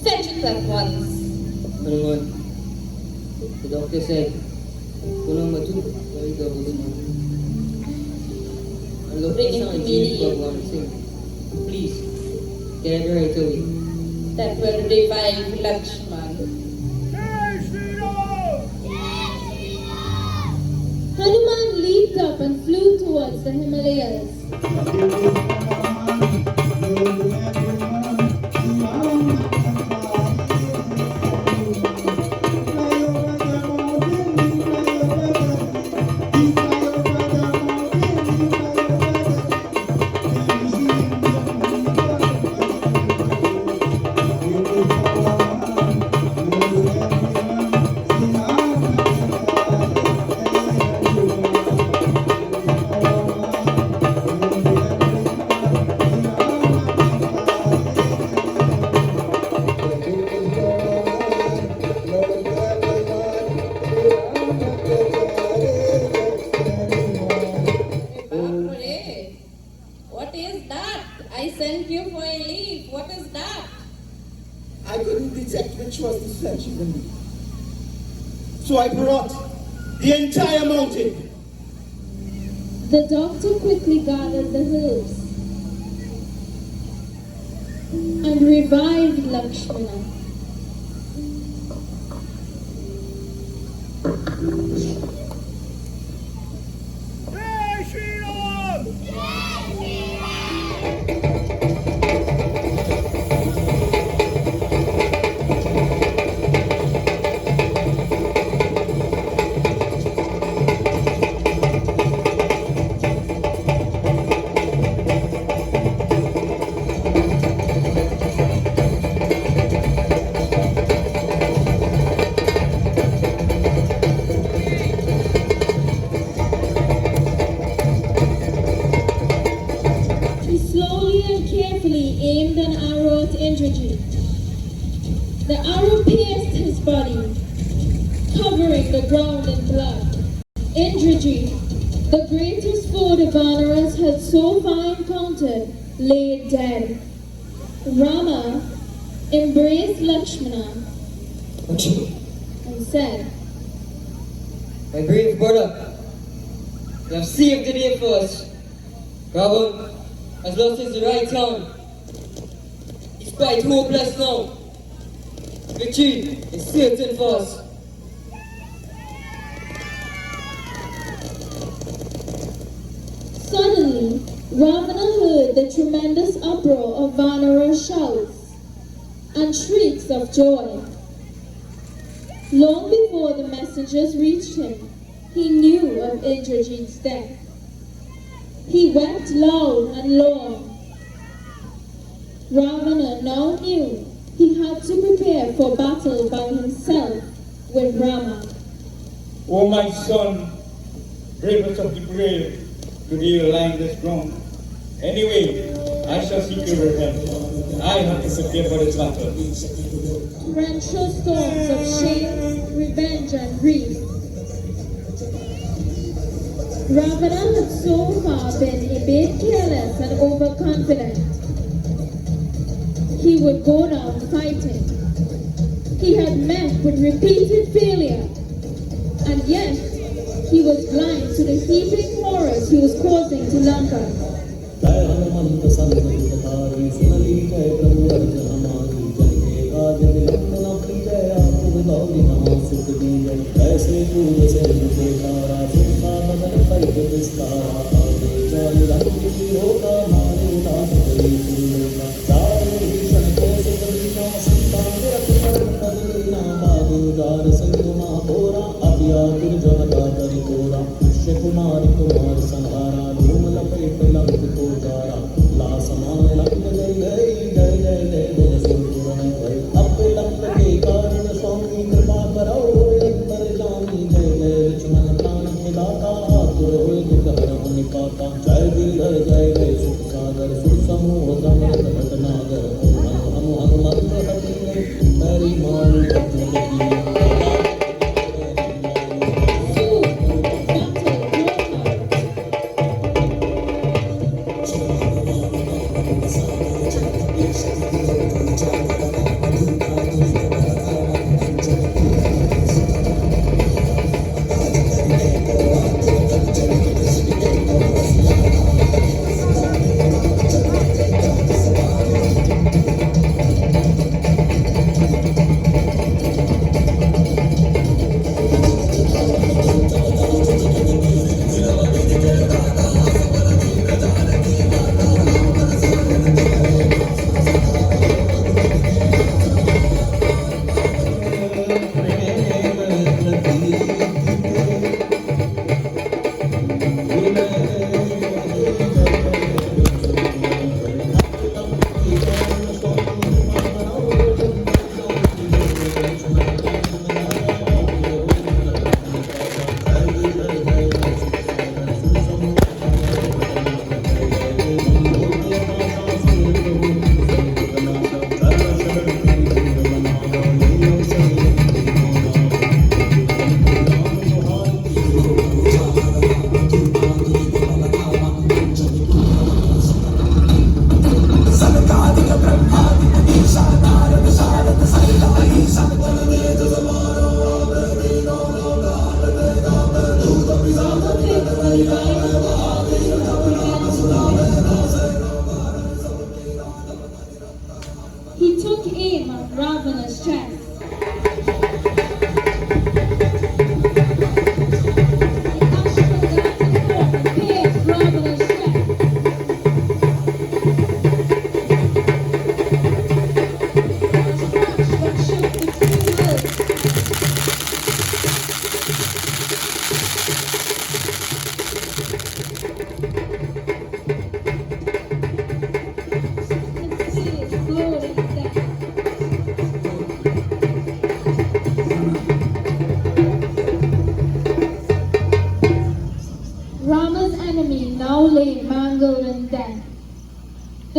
Fetch it at once. Hanuman, the doctor said, go number 2, very good. And Bring him immediately. Please, get it right away. That will revive Lakshman. Hanuman leaped up and flew towards the Himalayas. What is that? I sent you for a leaf. What is that? I couldn't detect which was the flesh of the meat. So I brought the entire mountain. The doctor quickly gathered the herbs and revived Lakshmana. Indrajit. The arrow pierced his body, covering the ground in blood. Indrajit, the greatest foe the Vanaras had so far encountered, lay dead. Rama embraced Lakshmana and said, My brave brother, you have saved the day for us. Ravan has lost his right hand. He's quite hopeless now. Victory is certain for us. Suddenly, Ravana heard the tremendous uproar of Vanara shouts and shrieks of joy. Long before the messengers reached him, he knew of Indrajit's death. He wept loud and long. Ravana now knew he had to prepare for battle by himself with Rama. O my son, bravest of the brave, today you lying this ground. Anyway, I shall seek your revenge. I have to prepare for this battle. Torrential storms of shame, revenge, and grief. Ravana had so far been a bit careless and overconfident. He would go down fighting. He had met with repeated failure, and yet he was blind to the heaping horrors he was causing to Lanka.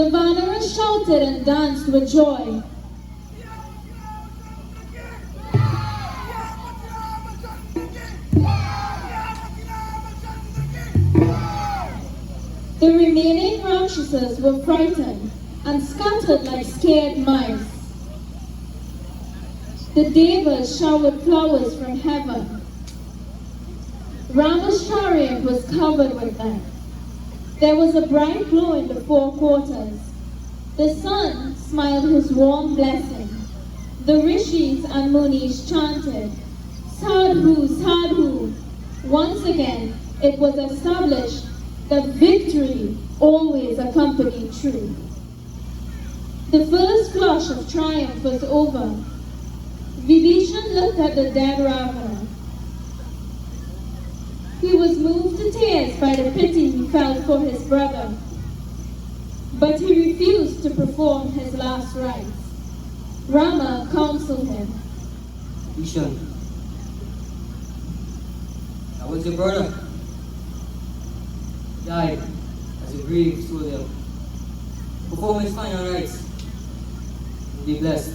The wanderers shouted and danced with joy. The remaining Rakshasas were frightened and scattered like scared mice. The Devas showered flowers from heaven. Rama's chariot was covered with them. There was a bright glow in the four quarters. The sun smiled his warm blessing. The rishis and munis chanted, Sadhu, Sadhu. Once again, it was established that victory always accompanied truth. The first flush of triumph was over. Vibhishan looked at the dead Ravana. He was moved to tears by the pity he felt for his brother, but he refused to perform his last rites. Rama counseled him. Ishan, that was your brother. Died as a grieved soldier. Perform his final rites. Be blessed.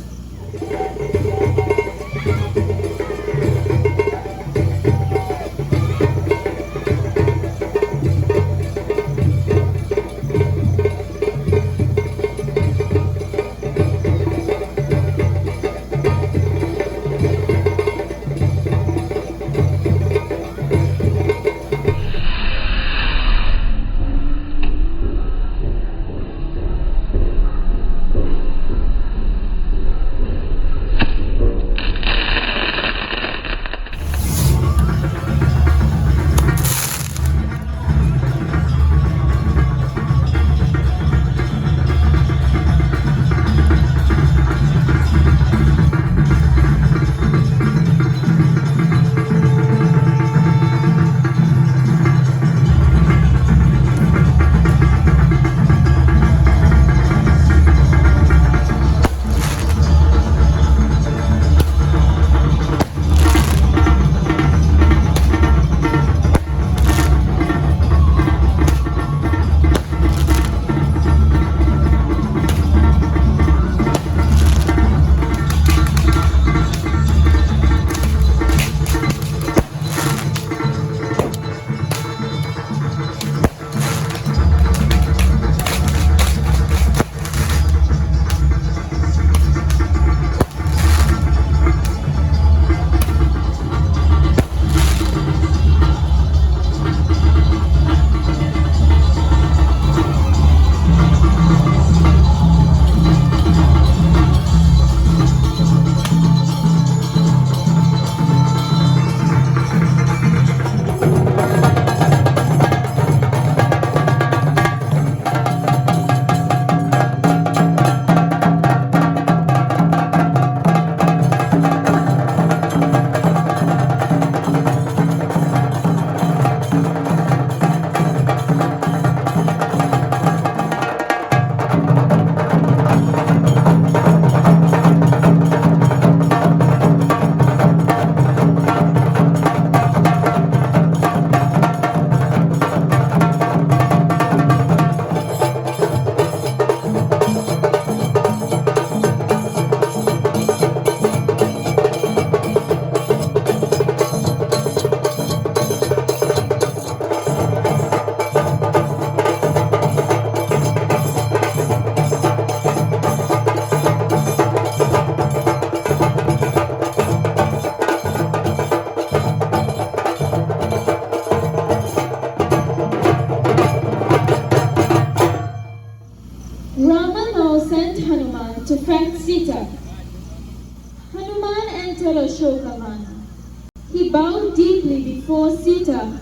He bowed deeply before Sita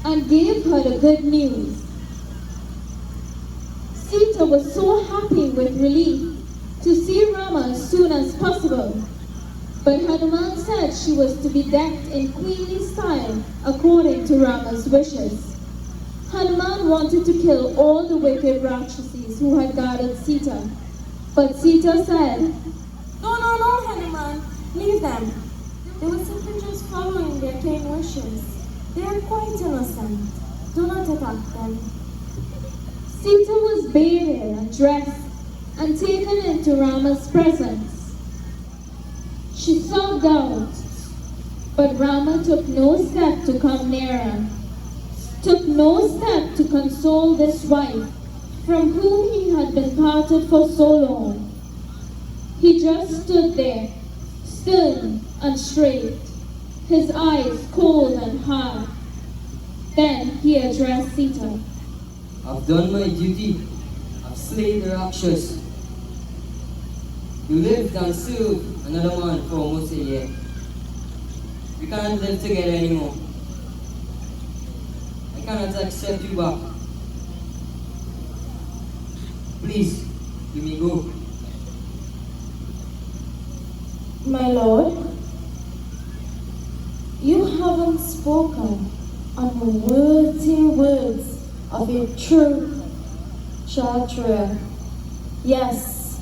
and gave her the good news. Sita was so happy with relief to see Rama as soon as possible, but Hanuman said she was to be decked in queenly style according to Rama's wishes. Hanuman wanted to kill all the wicked Rakshasas who had guarded Sita, but Sita said, No, Hanuman, leave them. They were simply just following their king wishes. They are quite innocent. Do not attack them. Sita was bathed and dressed and taken into Rama's presence. She sobbed out, but Rama took no step to come nearer, took no step to console this wife from whom he had been parted for so long. He just stood there, stern and straight, his eyes cold and hard. Then he addressed Sita. I've done my duty. I've slain the Rakshas. You lived and served another man for almost a year. We can't live together anymore. I cannot accept you back. Please, let me go. My lord, you haven't spoken unworthy words of a true Kshatriya. Yes,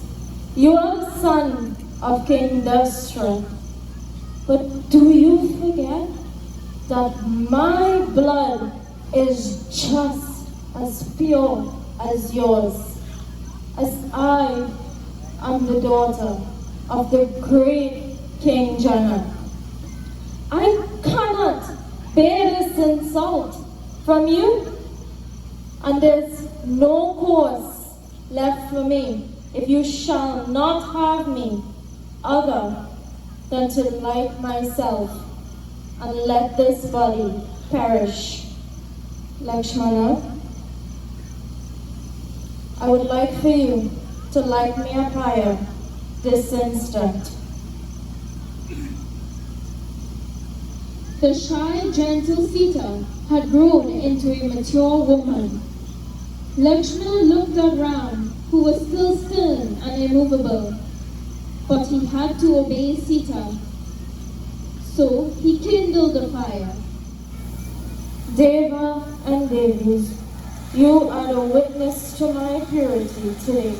you are the son of King Dashrath. But do you forget that my blood is just as pure as yours, as I am the daughter of the great King Janak? I cannot bear this insult from you, and there's no course left for me if you shall not have me other than to light myself and let this body perish. Lakshmana, I would like for you to light me a fire this instant. The shy, gentle Sita had grown into a mature woman. Lakshmana looked at Ram, who was still stern and immovable, but he had to obey Sita. So he kindled the fire. Deva and Devis, you are the witness to my purity today.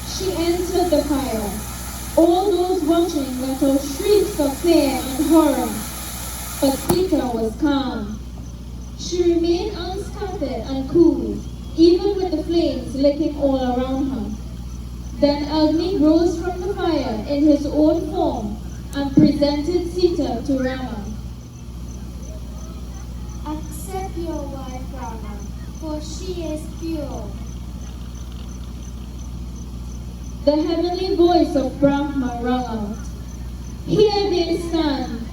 She entered the fire. All those watching let out shrieks of fear and horror, but Sita was calm. She remained unscathed and cool, even with the flames licking all around her. Then Agni rose from the fire in his own form and presented Sita to Rama. Accept your wife, Rama, for she is pure. The heavenly voice of Brahma rang out. Here they stand,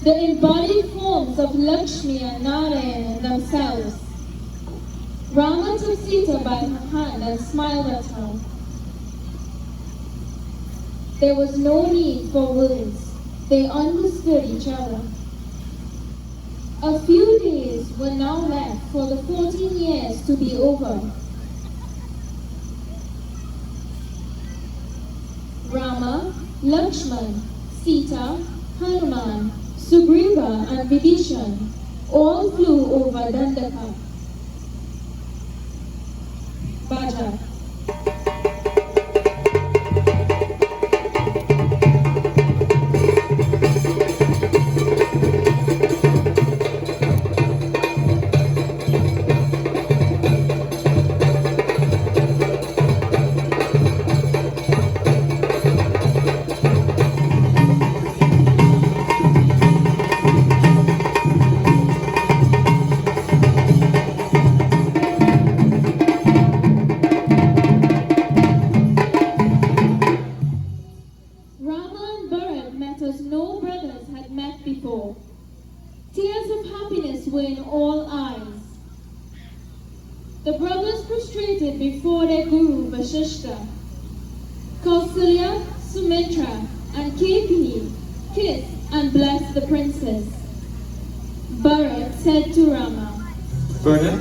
the embodied forms of Lakshmi and Narayana themselves. Rama took Sita by her hand and smiled at her. There was no need for words. They understood each other. A few days were now left for the 14 years to be over. Rama, Lakshman, Sita, Hanuman, Sugriva and Vibhishan all flew over Dandaka. Baja. The brothers prostrated before their guru Vashishta. Kausalya, Sumitra, and Kepi kissed and blessed the princess. Bharat said to Rama, Brother,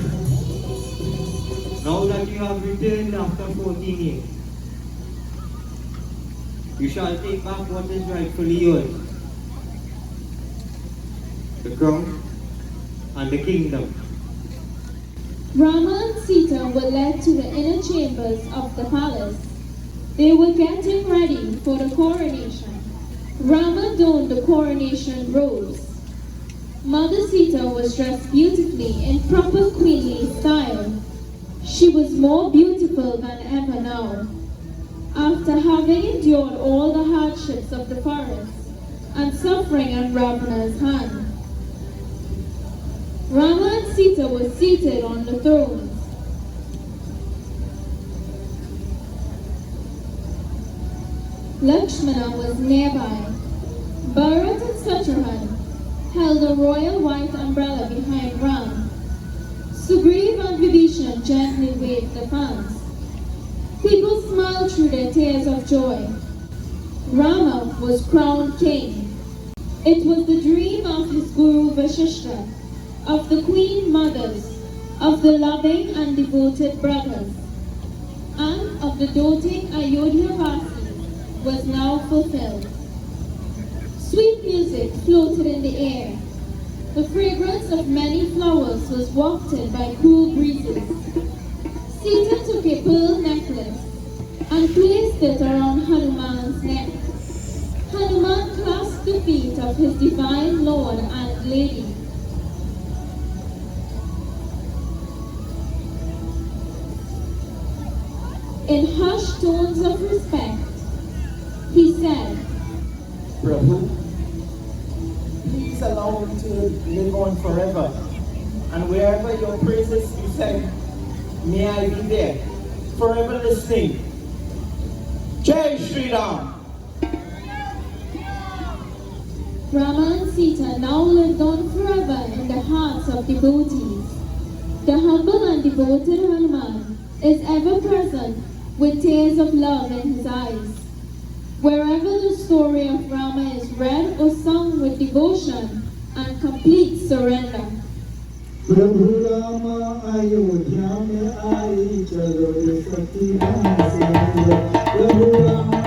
now that you have returned after 14 years, you shall take back what is rightfully yours. The crown and the kingdom. Rama and Sita were led to the inner chambers of the palace. They were getting ready for the coronation. Rama donned the coronation robes. Mother Sita was dressed beautifully in proper queenly style. She was more beautiful than ever now. After having endured all the hardships of the forest and suffering at Ravana's hand, Rama and Sita were seated on the thrones. Lakshmana was nearby. Bharat and Satrughan held a royal white umbrella behind Ram. Sugriv and Vibhishan gently waved the fans. People smiled through their tears of joy. Rama was crowned king. It was the dream of his guru Vashishta, of the queen mothers, of the loving and devoted brothers, and of the doting Ayodhya Vasis was now fulfilled. Sweet music floated in the air. The fragrance of many flowers was wafted by cool breezes. Sita took a pearl necklace and placed it around Hanuman's neck. Hanuman clasped the feet of his divine lord and lady. In hushed tones of respect, he said, Prabhu, please allow me to live on forever, and wherever your praises be said, may I be there, forever listening. Jai Shri Ram! Rama and Sita now lived on forever in the hearts of devotees. The humble and devoted Hanuman is ever present with tears of love in his eyes. Wherever the story of Rama is read or sung with devotion and complete surrender. Prabhu Rama Ayodhya mein aaye, chalo re sati Prabhu Rama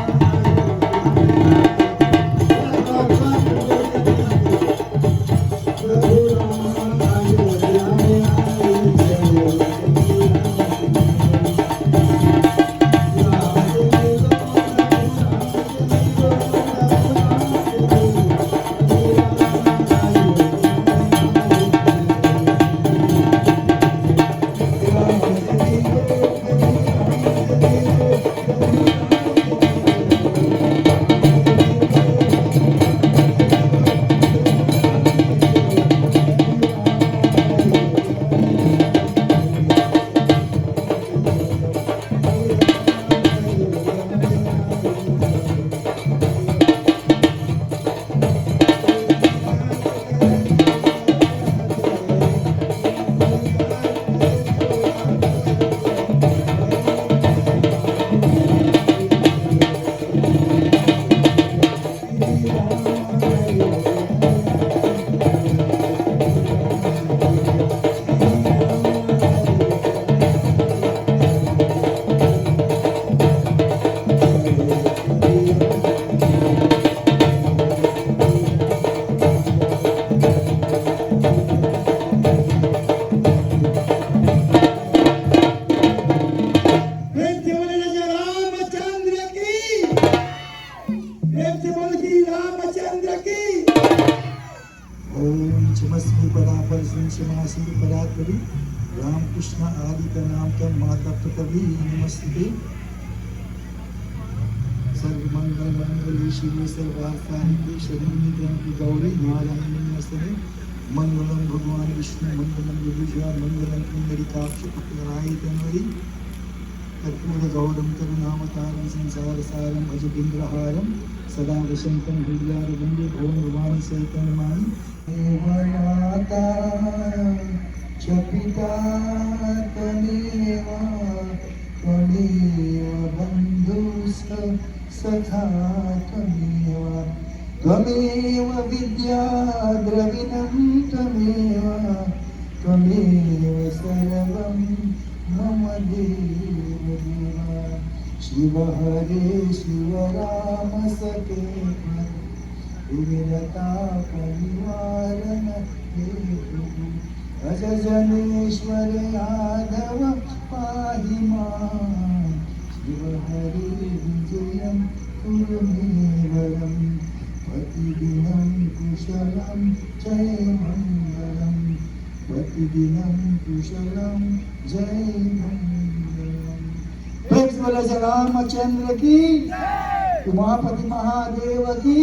Ram Krishna आदि का नाम का माता पिता नमस्ते सर्वमंगल मंगल शिव सर्वार्थानि शरण्य गौरी नारायण नमस्ते मंगलम भगवान विष्णु मंगलम विभूषा मंगलम पुंडरीकाक्ष पुत्राय तनवरी कर्पूर गौरम करुणावतारम संसार सारम अजगिंद्रहारम सदा वसंतम हृदयारविंदे ओम भगवान सहितं नमामि माता च पिता त्वमेव बन्धुश्च सखा त्वमेव विद्या द्रविणं त्वमेव सर्वं मम देव शिव हरे शिव राम सखे विरतापनिवारण अज जनेश्वर यादव पाहि मां शिव हरे विजयं कुरु मे वरं प्रतिदिनं कुशलं जयमङ्गलं प्रतिदिनं कुशलं जयमङ्गलम् प्रेम बोले रामचंद्र की उमापति महादेव की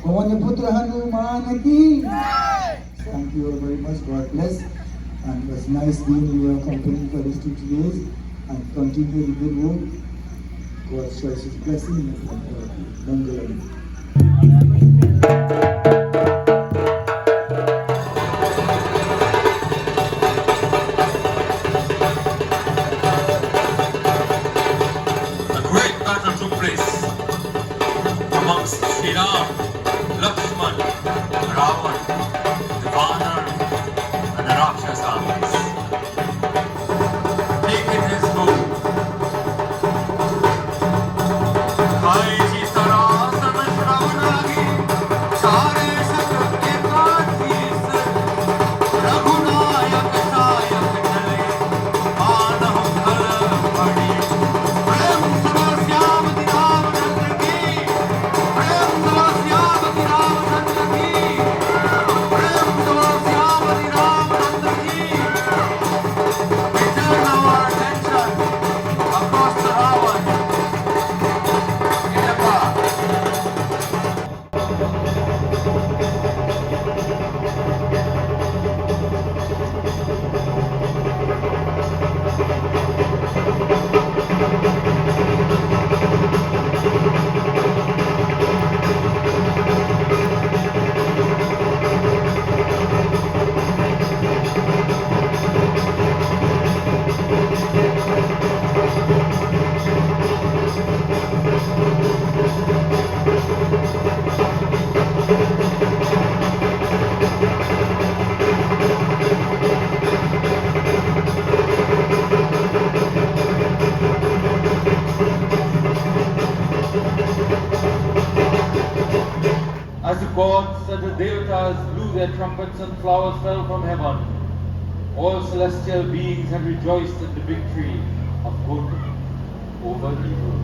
पवन पुत्र हनुमान की Thank you all very much. God bless. And it was nice being in your company for these 2 days and continue the good work. God's choice is blessing and Mangalam. A great battle took place amongst Sri Ram, Lakshman, Ravan, the Vanar, and the Rakshas armies. Taking his bow, Khai Sitaram Shravanagi, Chare Sakar ke Kathis, Raghunayak Sayak Chale, Manahum Bhalam Badi, Prem Sarashyamati Ramachandra ki, Prem Sarashyamati Ramachandra ki, Prem Sarashyamati Ramachandra ki. We turn our attention across the Ravan in the park. As the gods and the devatas blew their trumpets and flowers fell from heaven, all celestial beings had rejoiced at the victory of good over evil.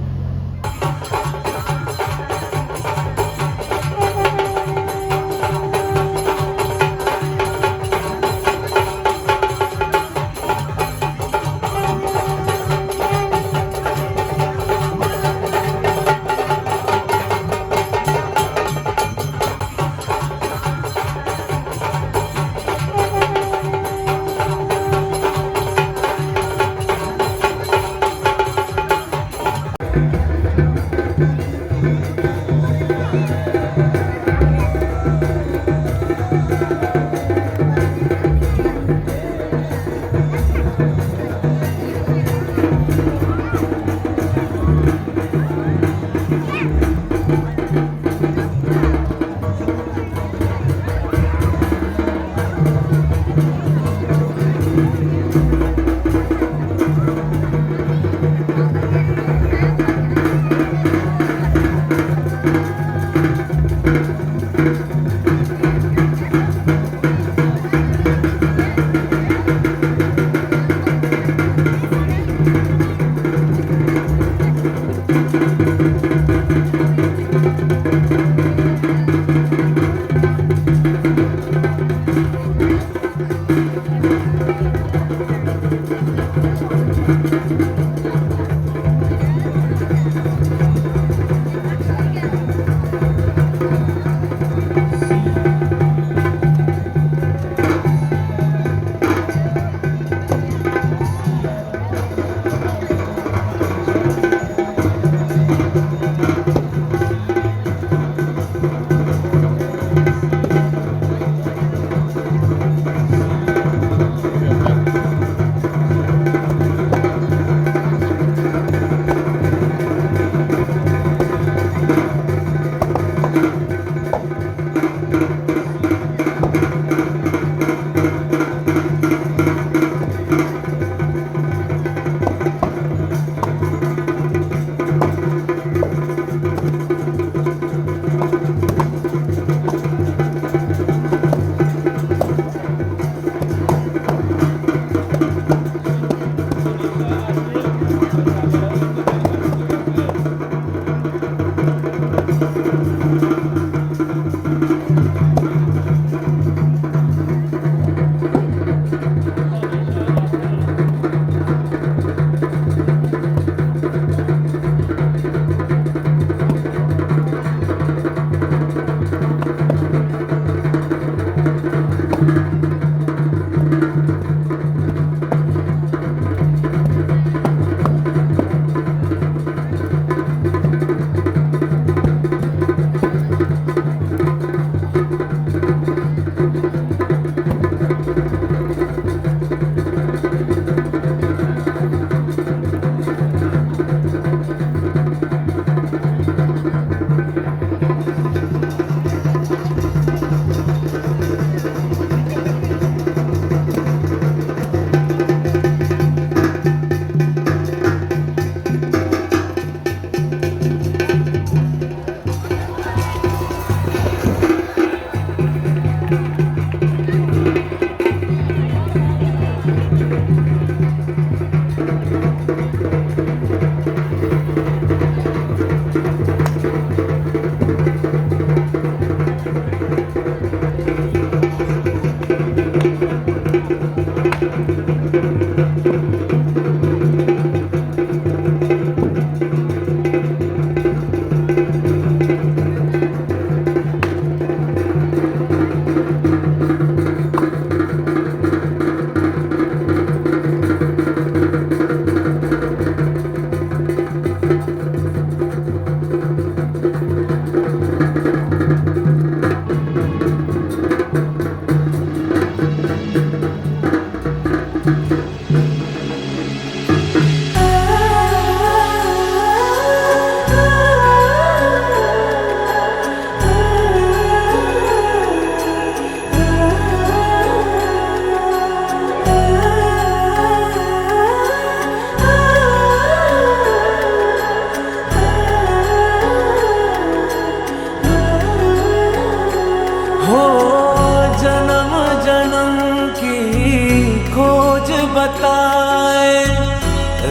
बताए,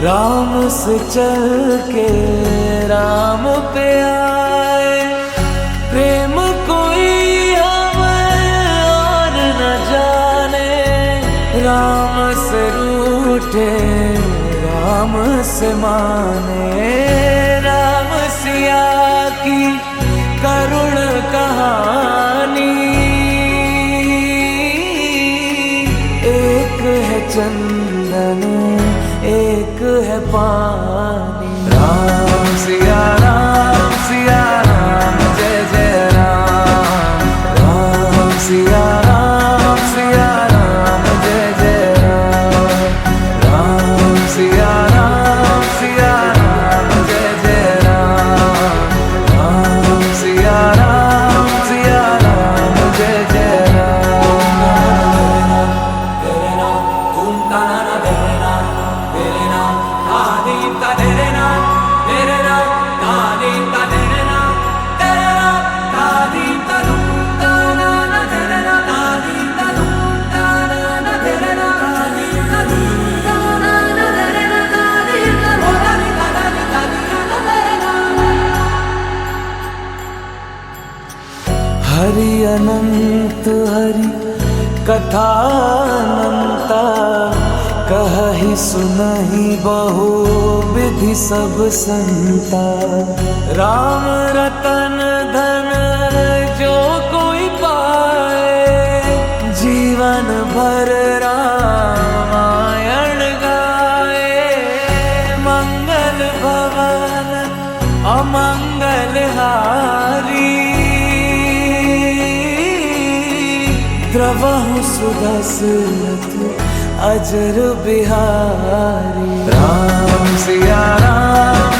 राम से चल के राम पे आए। प्रेम कोई हमें और न जाने, राम से रूठे राम से माने। राम सिया की करुण कहानी, एक है चंदन एक है पानी। राम सिया राम जय जय राम। राम सिया राम जय जय राम। राम सिया राम जय जय राम। राम सिया राम जय जय हरि अनंत हरि कथा अनंता, कहहि सुनहि बहु विधि सब संता। राम रतन धन जो कोई पाए, जीवन भर रामायण गाए। मंगल भवन अमंगल हारी, द्रवहु सुदशरथ अजर बिहारी। राम सिया राम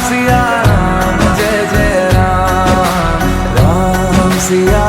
जय जय राम। राम सिया